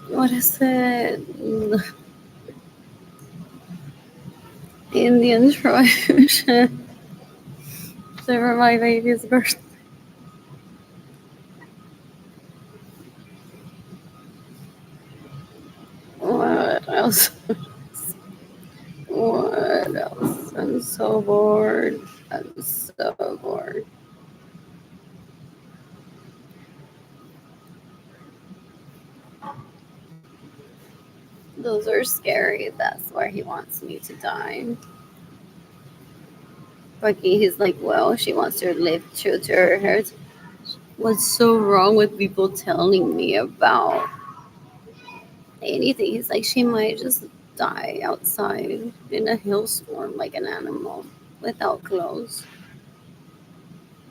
[SPEAKER 1] what is it? Indian tradition. For my baby's birthday. What else? What else? I'm so bored. I'm so bored. Those are scary. That's where he wants me to die. Bucky, he's like, well, she wants to live true to her heritage. What's so wrong with people telling me about anything? He's like, she might just die outside in a hailstorm like an animal without clothes.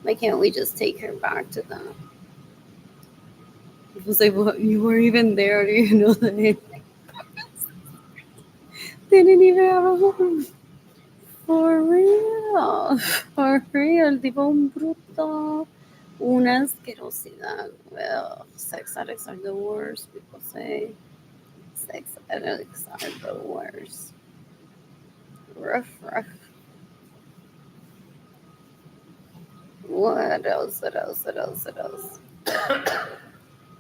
[SPEAKER 1] Why can't we just take her back to them? He was like, well, you weren't even there. Do you know that they didn't even have a home? For real. For real. Tipo un bruto. Una asquerosidad. Well, sex addicts are the worst, people say. Sex addicts are the worst. Rough, rough. What else? What else? What else? What else?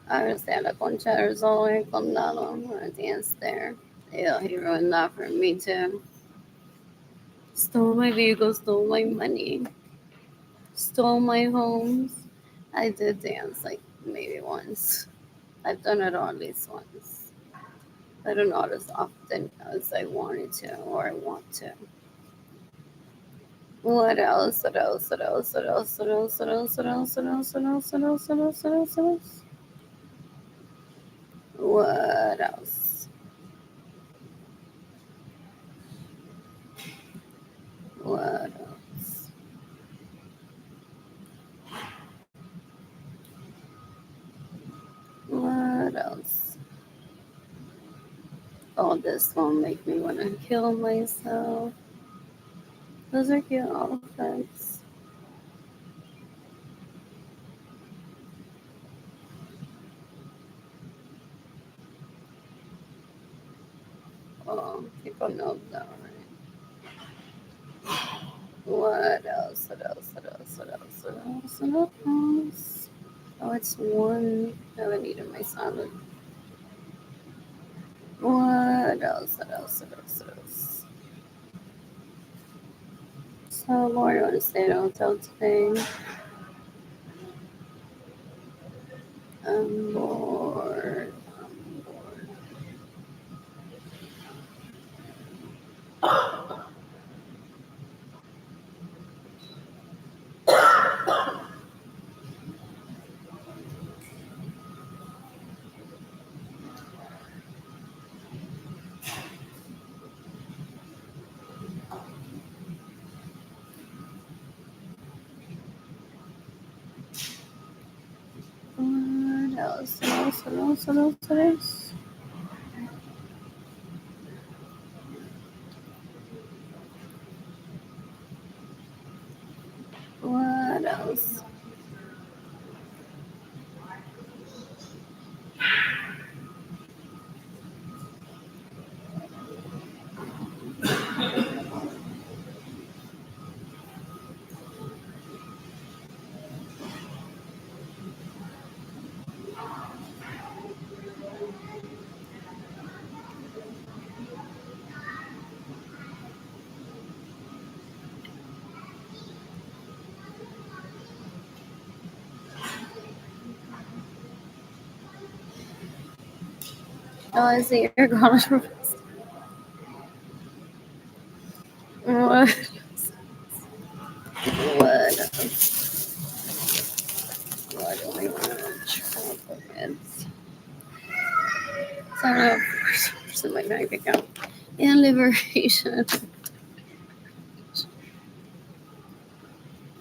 [SPEAKER 1] I understand la concha del sol en condado. I'm gonna dance there. Yeah, he ruined that for me too. Stole my vehicle, stole my money, stole my homes. I did dance like maybe once. I've done it at least once. I don't know as often as I wanted to or I want to. What else? What else? What else? What else? What else? What else? What else? What else? What else? What else? What else? What else? What else? What else? What else? What else? Oh, this won't make me want to kill myself. Those are cute outfits. Oh, people know that, right? What else? What else? What else? What else? What else? What else? Oh, it's one. I haven't eaten my salad. What else? What else? What else? What else? So, Lord, I want to stay at a hotel today. I'm bored. I'm bored. What else? What else? What else? What else? What else? What else? Oh, I see your college professor. What? What? What do I want to try? Sign up for my bank account. And liberation.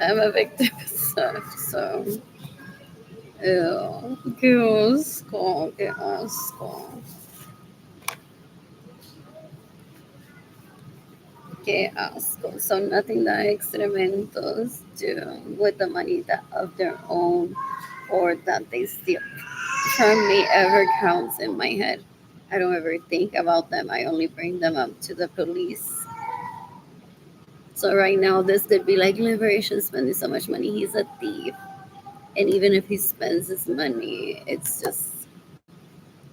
[SPEAKER 1] I'm a victim of stuff, so. Ew. Qué asco, qué asco. Qué asco. So nothing that experimentos do with the money that of their own or that they steal from me ever counts in my head. I don't ever think about them. I only bring them up to the police. So right now, this could be like liberation spending so much money. He's a thief, and even if he spends his money, it's just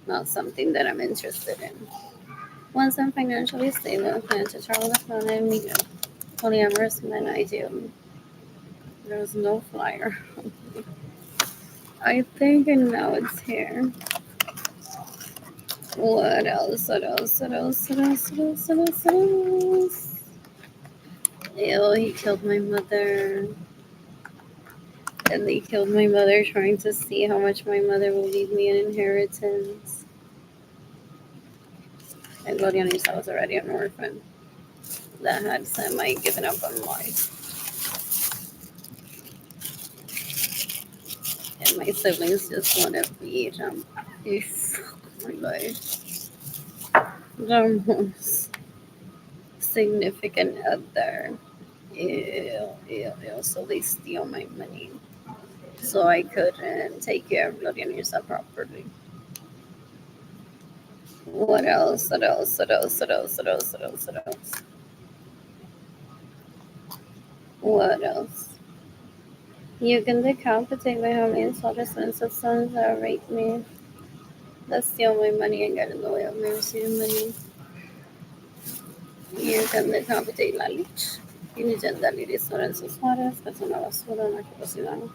[SPEAKER 1] not something that I'm interested in. Once I'm financially stable, I plan to travel the planet and meet polyamorous men ideally. There's no flyer. I think and now it's here. What else? What else? What else? What else? What else? What else? What else? Ew, he killed my mother. And they killed my mother trying to see how much my mother will leave me in inheritance. And Gloria Nisa was already an orphan that had semi given up on life. And my siblings just want to beat him. My life. The most significant other. Ew, ew, ew. So they steal my money. So I couldn't take care of Gloria Nisa properly. What else? What else? What else? What else? What else? What else? What else? What else? You can decapitate my homies, all the sons of sons that rape me, that steal my money and get in the way of me receiving money. You can decapitate la lich. Indigenda Liris Lorenzo Suárez, persona basura, narcoticidad.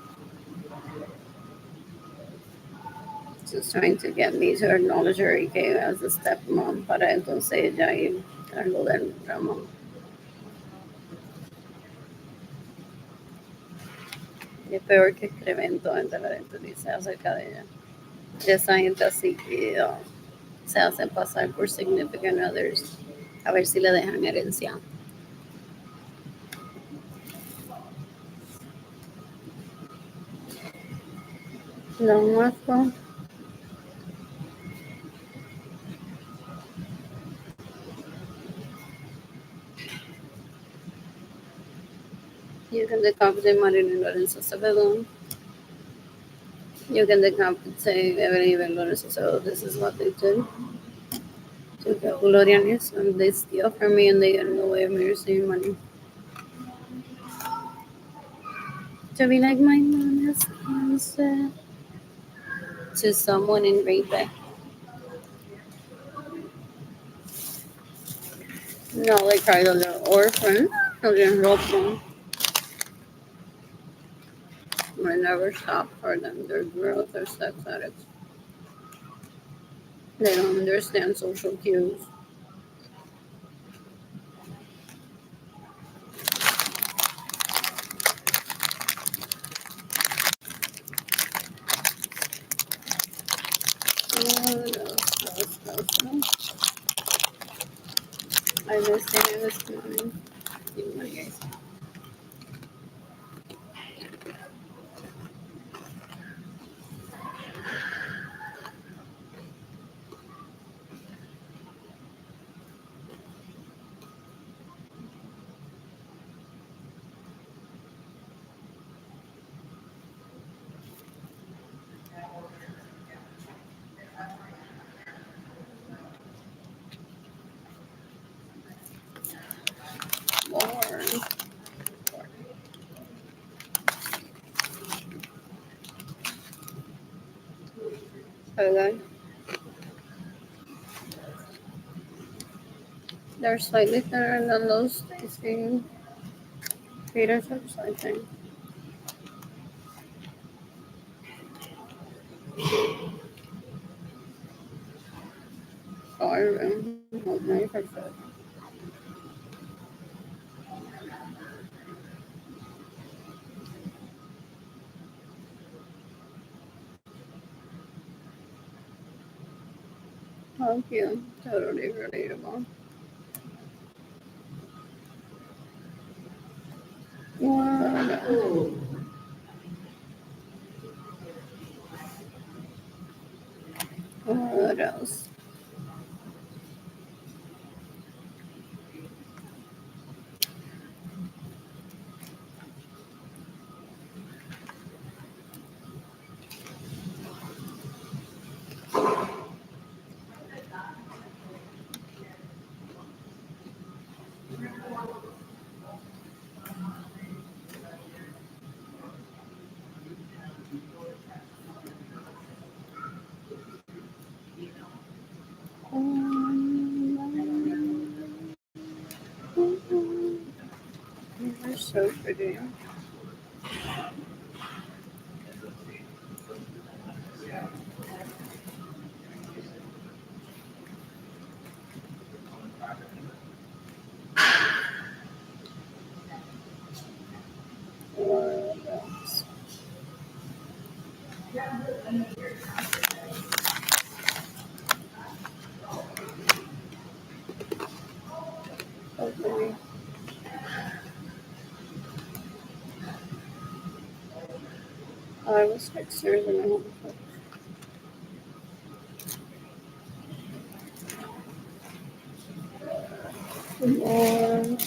[SPEAKER 1] Just trying to get me to acknowledge her que as a stepmom para entonces ella ir algo del drama. Y es peor que escriben todo en la gente dice acerca de ella. De esa gente así que se hacen pasar por significant others a ver si le dejan herencia. No muerto. You can decapitate Marilyn Lorenzo Acevedo. You can decapitate Evelyn Lorenzo Acevedo. This is what they did to get Gloria Nilsson. They steal from me and they get in the way of me receiving money. To be like, my mom has cancer. To someone in Green Bay. No, they cried on their orphan. Children robbed them. I never stopped for them. They're girls, they're sex addicts. They don't understand social cues. What else? I was saying this morning. You want guys. More. Okay. They're slightly thinner than those tasty potato chips, I think. I've heard that. How cute. Totally relatable. What? What else? You're so pretty. What else? Hopefully. I was fixers in a home. More.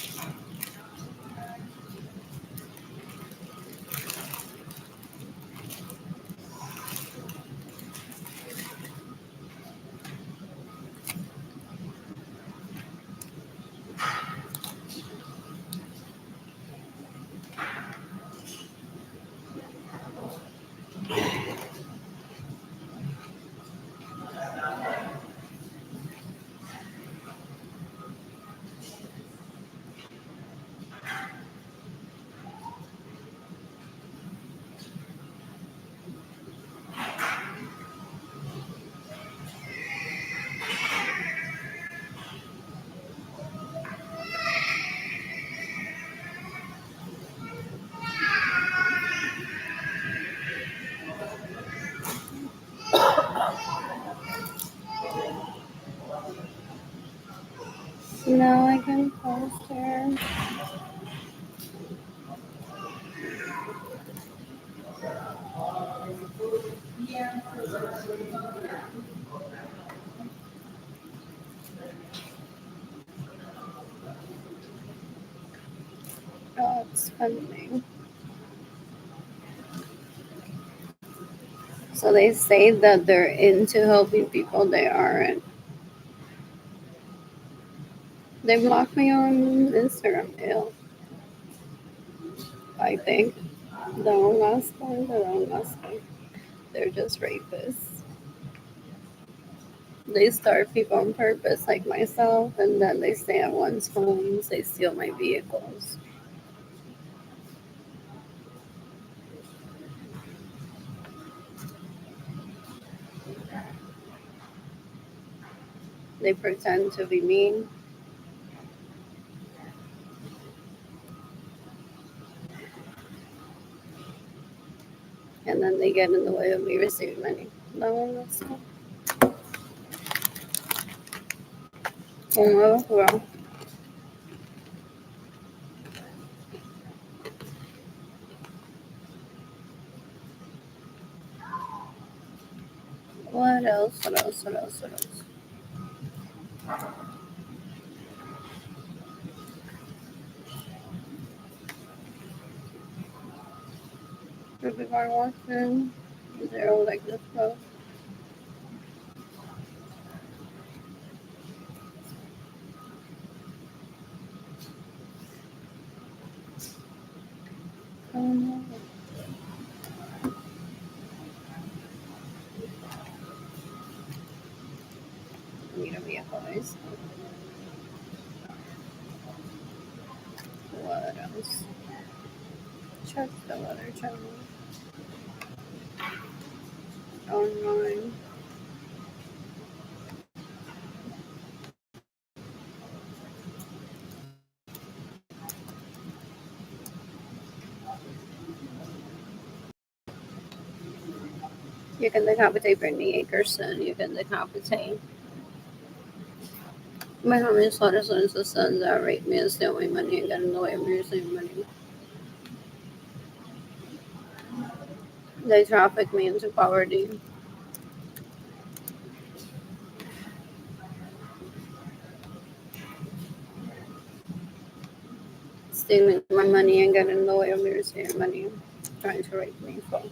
[SPEAKER 1] Now I can post her. Oh, it's funny. So they say that they're into helping people, they aren't. They blocked me on Instagram. Ew. I think. Don't ask them. Don't ask them. They're just rapists. They starve people on purpose, like myself, and then they stay at one's homes. They steal my vehicles. They pretend to be mean, and then they get in the way of me receiving money. No, that's not. Well, what else? What else? What else? What else? If people are watching, they're all like this, bro. Um, need a vehicle, guys. What else? Check the weather channel online. You can decapitate Brittany Akerson. You can decapitate Mohammed Slaughter's sons that rape me and steal my money and get in the way of me receiving money. They traffic me into poverty. Stealing my money and getting in the way of me receiving money. Trying to rape me. So.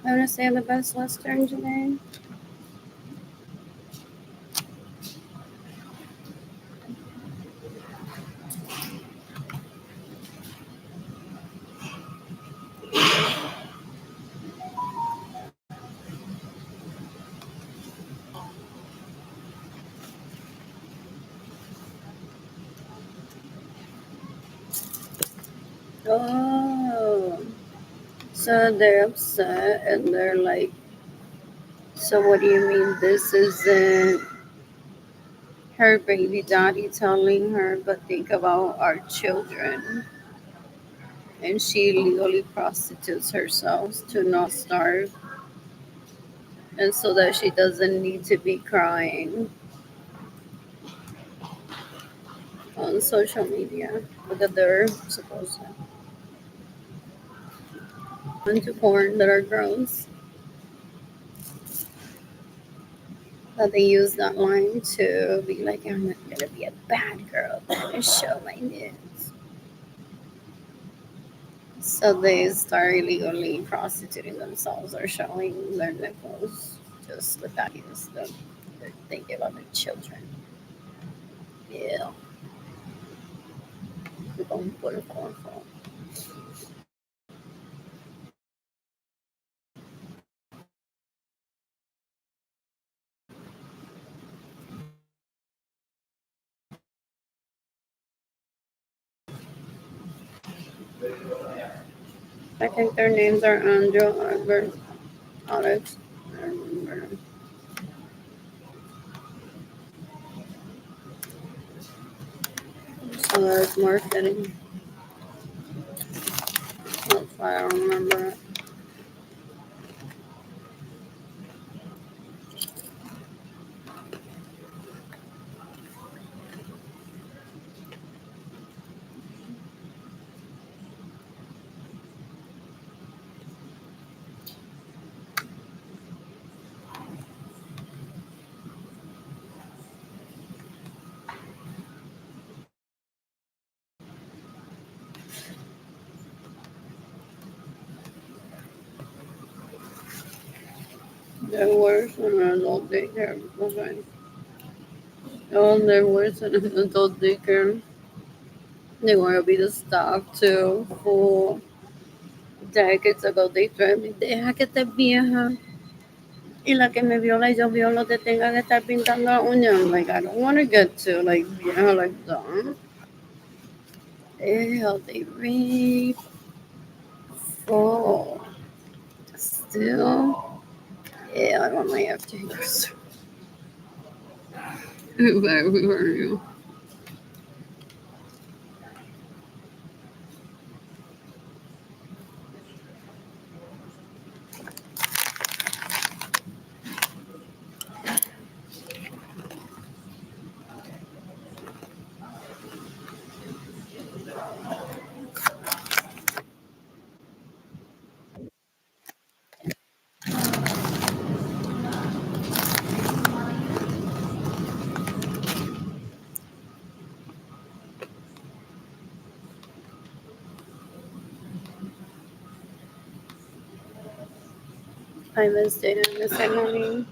[SPEAKER 1] I want to say I'm the best Western today. Oh, so they're upset and they're like, so what do you mean this isn't her baby daddy telling her, but think about our children? And she legally prostitutes herself to not starve and so that she doesn't need to be crying on social media because they're supposed to into porn that are gross. That they use that line to be like, I'm not gonna be a bad girl, I'm gonna show my nudes. So they start illegally prostituting themselves or showing their nipples just with that use them. They're thinking about their children. Yeah. Vamos por el corazón. I think their names are Andrew, Albert, Alex. I remember them. So there's marketing. That's why I don't remember it. They're worse than an adult daycare. Okay. Oh, they're worse than an adult daycare. They want to be the staff too. For decades ago, they threatened me, deja que estés vieja. Y la que me viola y yo violo te tenga que estar pintando la uña. I'm like, I don't want to get to like vieja like that. Ew, they rape. Oh, still. Yeah, I want my FJs. Where were you? I missed it in the ceremony.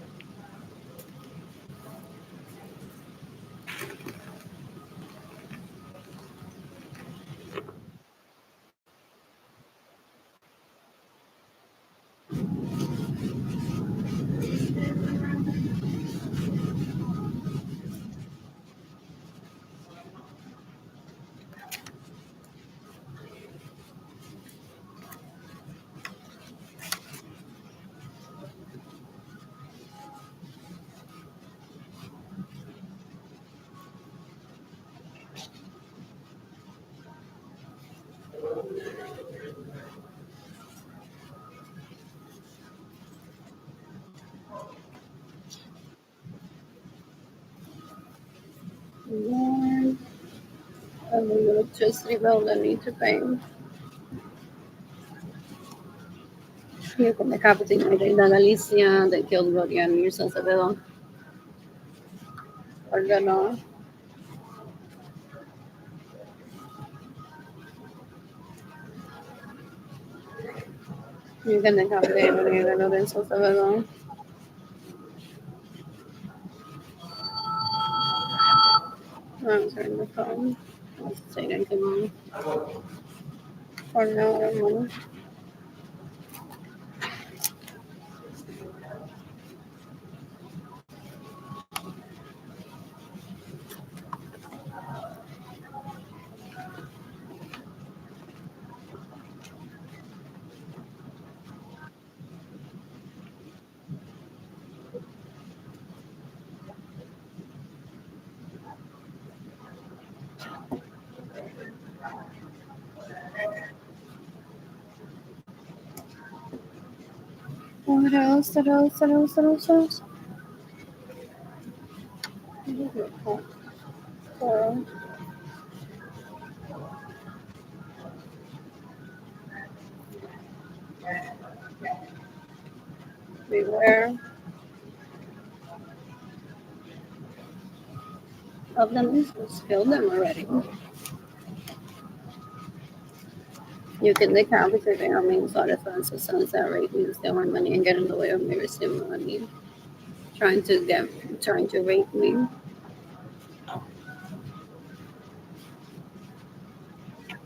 [SPEAKER 1] Lord, and the electricity bill that I need to pay. Here con the captain de Reina Galicia, de Kilbride and New South Wales, or no. You can the captain de Reina South Wales. I'm turning the phone. I'll say that come on. Or no, I don't know. What else? What else? What else? What else? What else? Coral. Beware of them. Spilled them already. You can decapitate their means or defense of sunset rate means they want money and get in the way of me receiving money. Trying to rape me.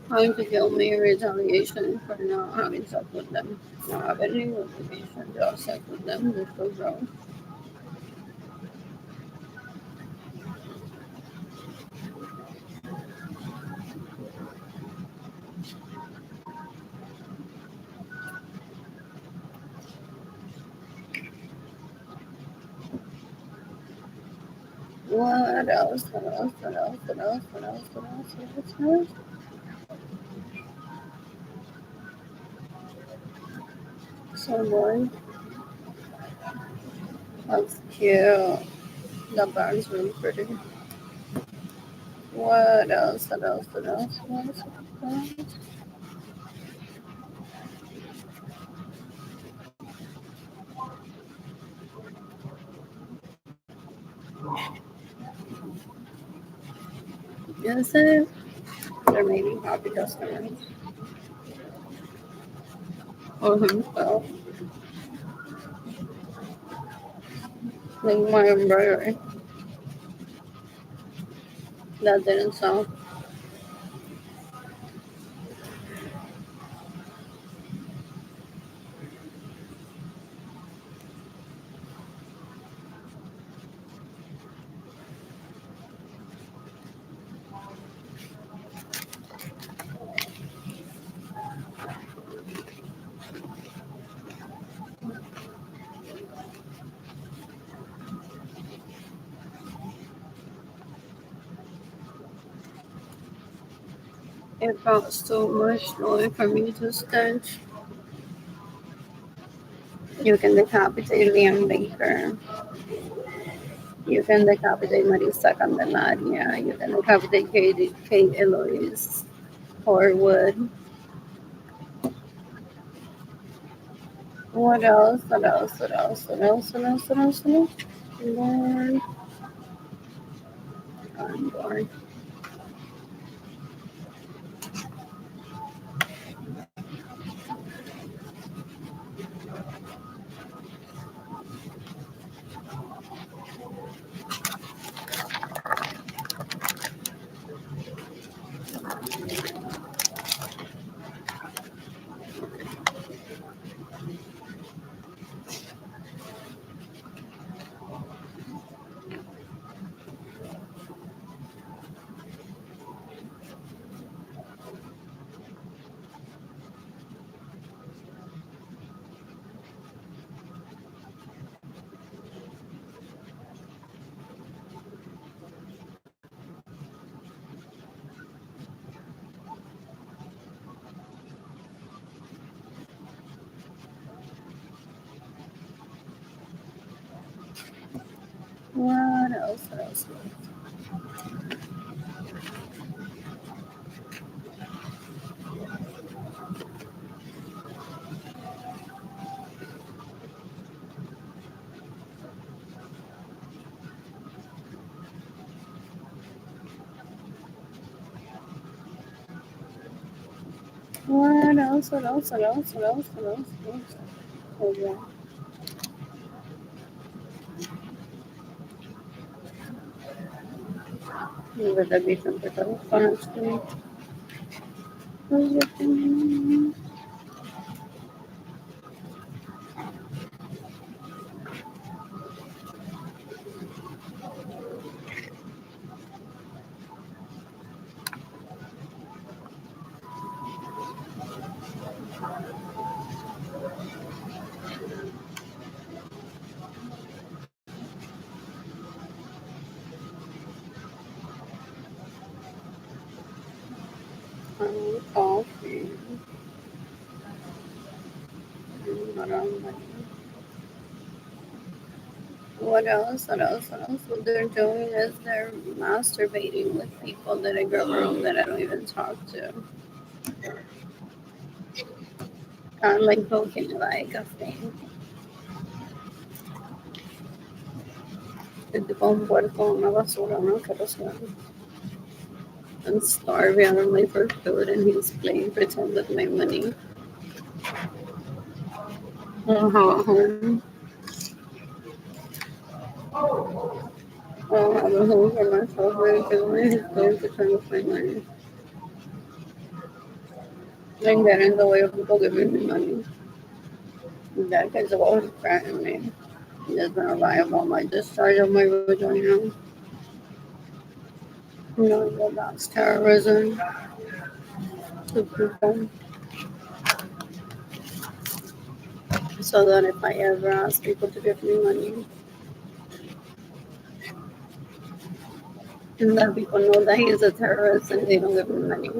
[SPEAKER 1] Trying to kill me in retaliation for not having sex with them. Not having any motivation to have sex with them. This goes wrong. What else? What else? What else? What else? What else? What else? What else? What else? So boring. That's cute. The bird's really pretty. What else? What else? What else? What else? What else? Is it? There may be happy customers. Or himself. Like my embroidery. That didn't sell. It costs too much noise for me to stench. You can decapitate Liam Baker. You can decapitate Marisa Candelaria. You can decapitate Kate Eloise Horwood. What else? What else? What else? What else? What else? What else? What else? Lord, I'm bored. What else? What else? What else? What else? What else? What else? What else? What else? What else? Oh, yeah. Would that be some sort of fun actually? Coffee. What else? What else? What else? What they're doing is they're masturbating with people that I grew room that I don't even talk to. Kind of like poking like a thing. Tipo un puerco, una basura, una carroza. I'm starving. I don't like for food, and he's playing pretend with my money. I don't have a home. I don't have a home for myself because he's playing pretend with my money. Then get in the way of people giving me money. That kid's always threatening me. He's gonna lie about my discharge of my vagina. You know that that's terrorism to people. So that if I ever ask people to give me money, and that people know that he's a terrorist and they don't give me money.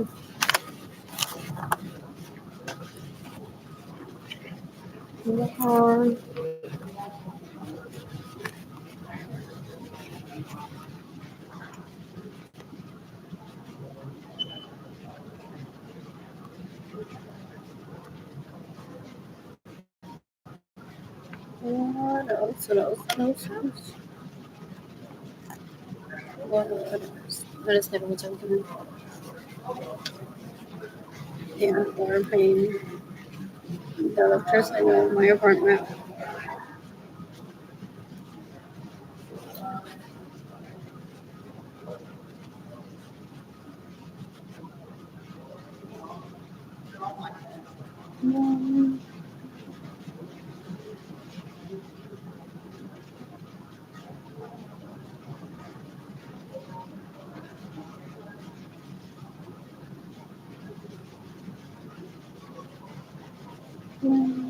[SPEAKER 1] Yeah. What else? What else? What else? What else? What is that? What's something? Yeah, or paying the electricity in my apartment. Mm, mm.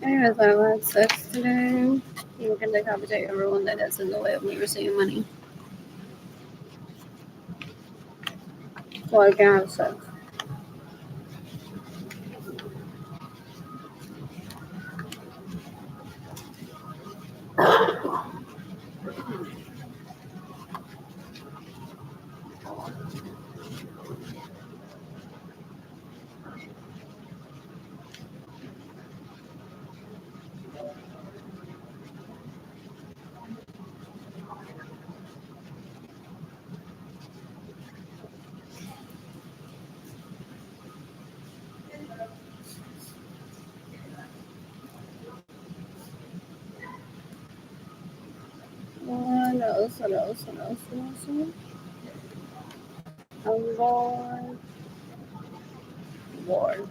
[SPEAKER 1] Anyways, I had sex today. You can decapitate everyone that gets in the way of me receiving money. So I can have sex. What else? What else? What else? What else? What else? I'm bored. Bored.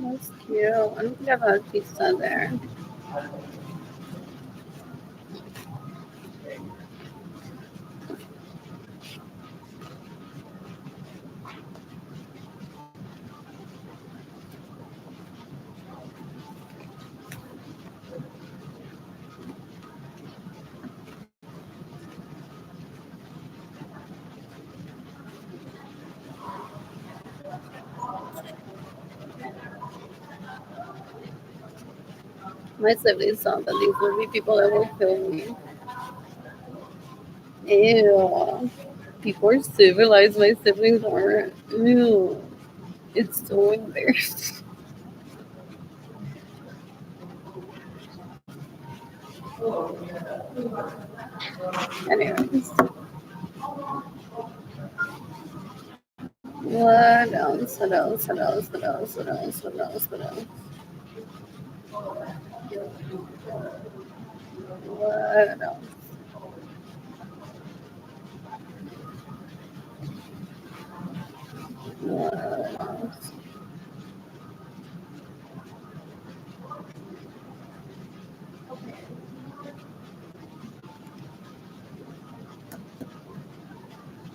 [SPEAKER 1] That's cute. I don't think I've had pizza there. My siblings thought that these would be people that would kill me. Ew. People are civilized. My siblings aren't. Ew. It's so embarrassing. Anyways, what else? What else? What else? What else? What else? What else? What else? What else? What else?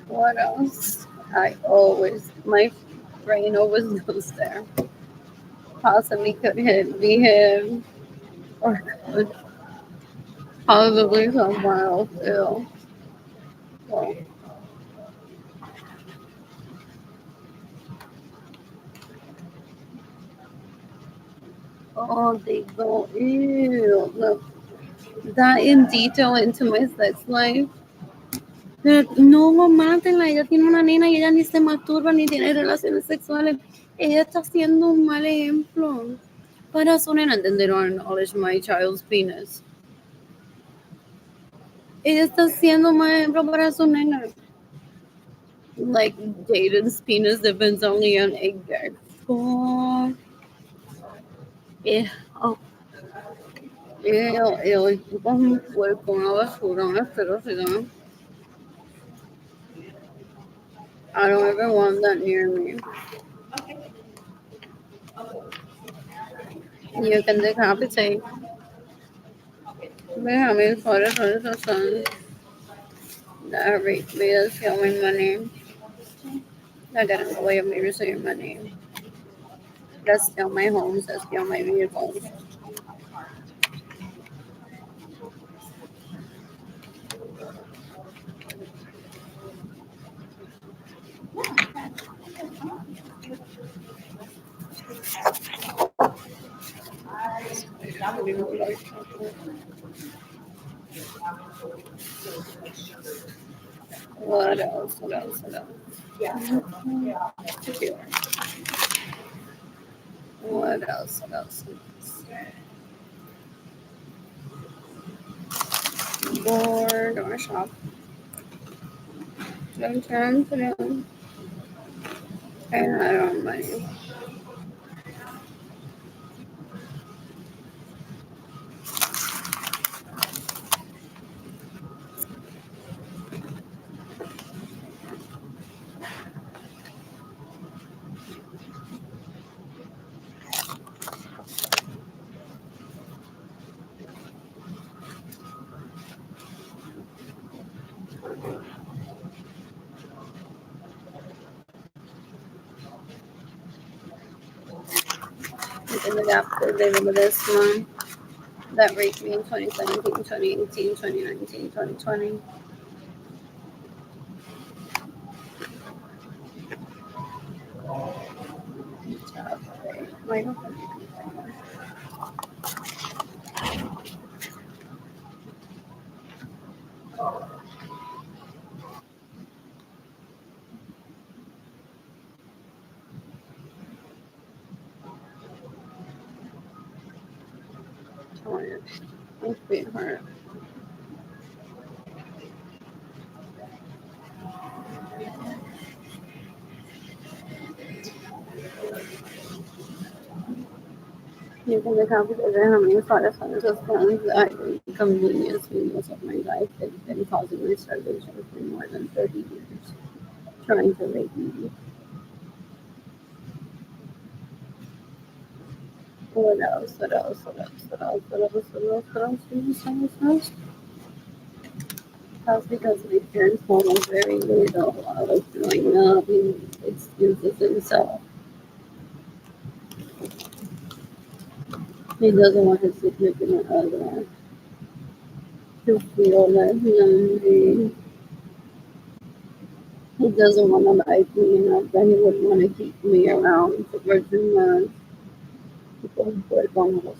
[SPEAKER 1] What else? My brain always goes there. Possibly could be him, or could possibly someone else ill. Well, oh, they go, ew, look, that in detail into my sex life. No, mátela, ella tiene una nena y ella ni se masturba ni tiene relaciones sexuales. Ella está siendo un mal ejemplo para su nena, and then they don't acknowledge my child's penis. Ella está siendo un mal ejemplo para su nena. Like, Jaden's penis depends only on egg yolk. Oh, ew, ew, chupas un puerco, una basura, una asquerosidad. I don't ever want that near me. You can decapitate. Déjame fuera todos esos sons that raped me, that steal my money, that got in the way of me receiving money, that steal my homes, that steal my vehicles. What else? What else? What else? Tequila. What else? What else? Board or shop. Don't turn to them. And I don't money. In the gap, they remember this one that raped me in 2017, 2018, 2019, 2020. Like, my sweetheart. You can become having thought of just friends that inconvenience me most of my life. It's been causing me starvation for more than 30 years, trying to rape me. What else? What else? What else? What else? What else? What else? What else? What else? What else? That's because my parents told us very little while I was growing up. He excuses himself. He doesn't want his significant other to feel that he doesn't want to like me enough that he would want to keep me around for 2 months. People who put on the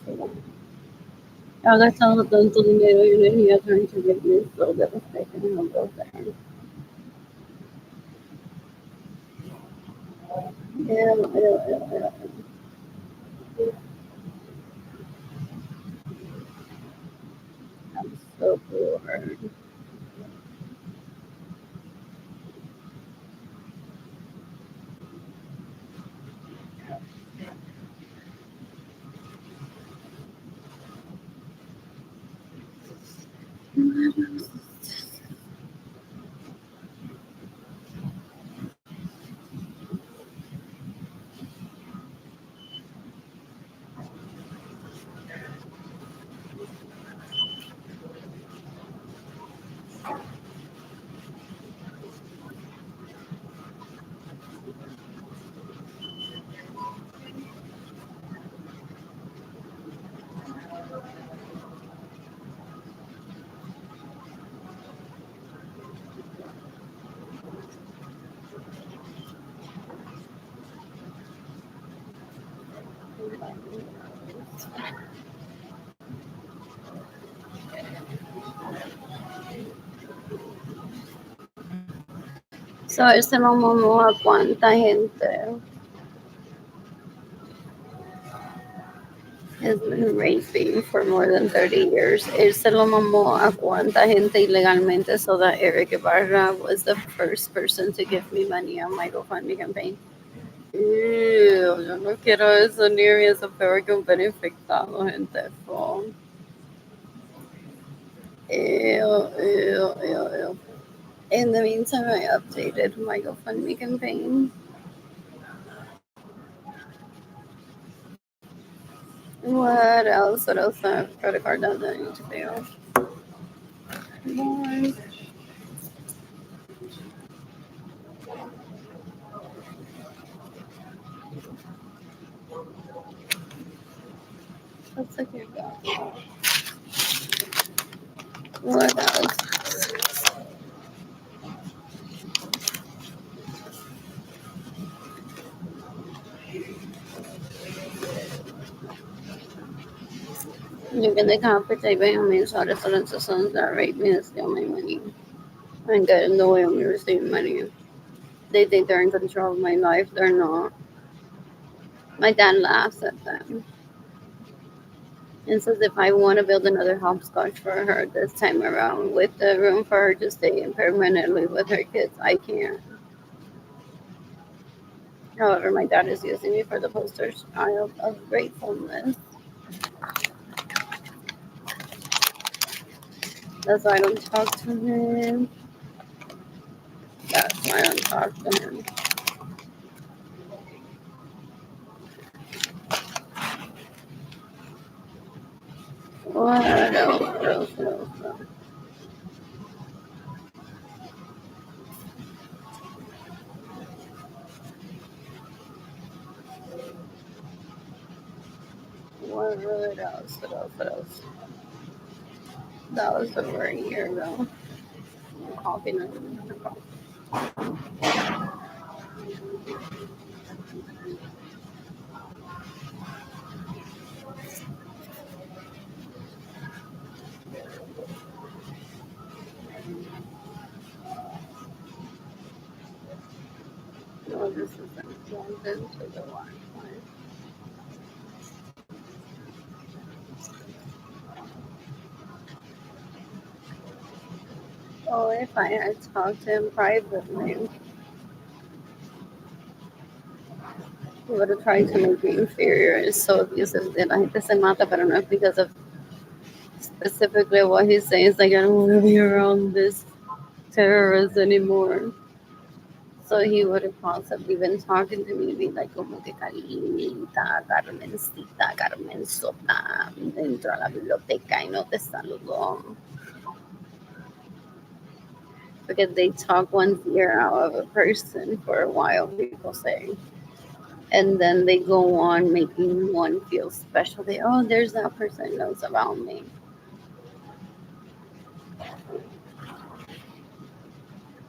[SPEAKER 1] I've gastado tanto dinero y energía trying to get me so devastated and I'm both there. Ew, ew, ew, ew. I'm so bored. So ese mamó a cuánta gente has been raping for more than 30 years. Él se lo mamó a cuánta gente ilegalmente so that Eric Ibarra was the first person to give me money on my GoFundMe campaign. Ew, yo no quiero eso ni eso peor que un perro infectado, gente. Fuck. Ew, ew, ew, ew. In the meantime, I updated my GoFundMe campaign. What else? What else? Credit card down that I need to pay off. More. Let's look at that. What else? You can compensate by how many restaurants or sons that rape me and steal my money and get in the way of me receiving money. They think they're in control of my life. They're not. My dad laughs at them and says if I want to build another hopscotch for her this time around with the room for her to stay in permanently with her kids, I can't. However, my dad is using me for the poster child of gratefulness. That's why I don't talk to him. That's why I don't talk to him. What else? What else? What else? What else? What else? What else? That was over a year ago. Coffee no. No, this isn't plugged into the Wi-Fi. Oh, if I had talked to him privately, he would have tried to make me inferior. It's so abusive. De la gente se mata, pero no es because of specifically what he's saying. It's like, I don't want to be around this terrorist anymore. So he would have possibly been talking to me, be like, como que Carmenita, Carmencita, Carmenzota, dentro de la biblioteca y no te saludó. Because they talk one's ear out of a person for a while, people say. And then they go on making one feel special. They, oh, there's that person knows about me.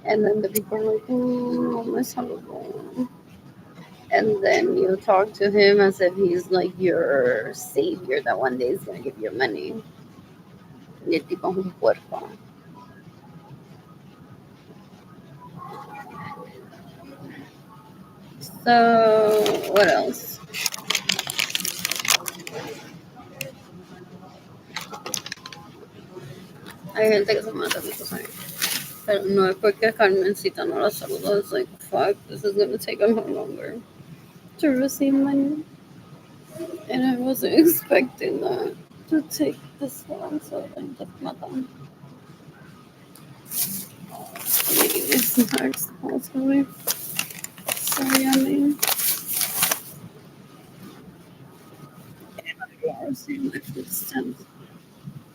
[SPEAKER 1] And then the people are like, oh, me saludó. And then you talk to him as if he's like your savior that one day is going to give you money. Y el tipo es un puerco. So, what else? Hay gente que se mata muchos años. Pero no es porque Carmencita no la saludó. It's like, fuck, this is gonna take a lot longer to receive money. And I wasn't expecting that to take this long, so I just matan. Maybe this snacks also. So yummy. I received my food stamps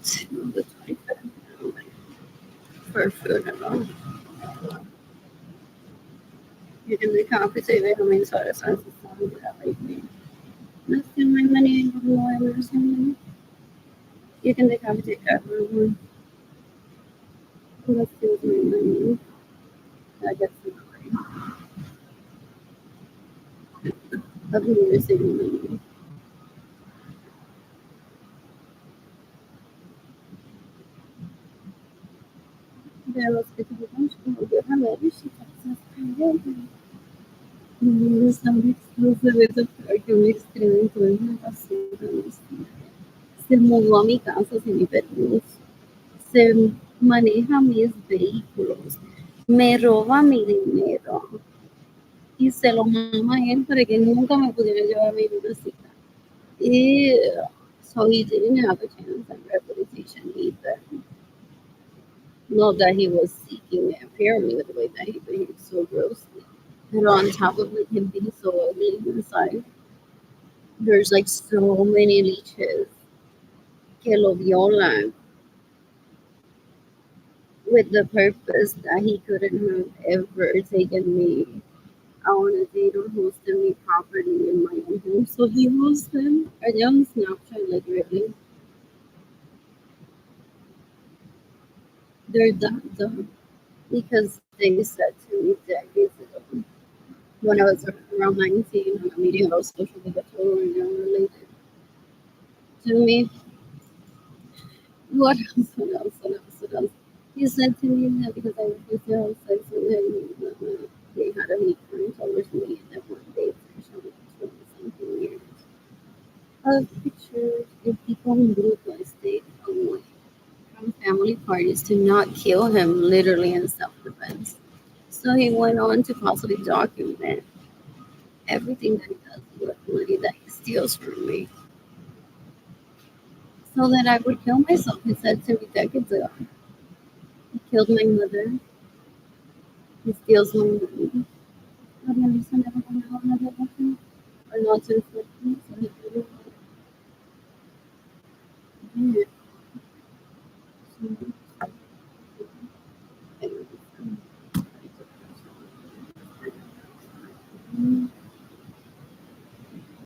[SPEAKER 1] to the 25th for food and all. You can make coffee so you mean soda sauce that like me. Let's do my money and more or something. You can make coffee take everyone. Let's do my money. I guess I've been receiving money. There was a bit of a bunch of good. Hello, she texts no se ve que un experimento es una basura. Se mudó a mi casa sin mi permiso. Se maneja mis vehículos. Me roba mi dinero. Y se lo mama a él para que nunca me pudiera llevar a mi visita. Y so he didn't have a chance at rehabilitation either. Not that he was seeking me, apparently, with the way that he behaved so grossly. And on top of like, him being so ugly inside, there's like so many leeches que lo violan with the purpose that he couldn't have ever taken me on a date or hosted me property in my own home. So he hosted a young Snapchat, like really. They're that dumb because they said to me decades ago when I was around 19 on a meeting about social media and young related to me. What else? What else? What else? What else? He said to me that because I refused to have sex with him, they had a hate crime towards me, and that one day for showing 20 something years of pictures of people in Grupo stayed away from family parties to not kill him literally in self defense. So he went on to possibly document everything that he does with money that he steals from me so that I would kill myself. He said to me decades ago. He killed my mother. He steals my money. Realista never gonna have another weapon or not to inflict me, so he did it.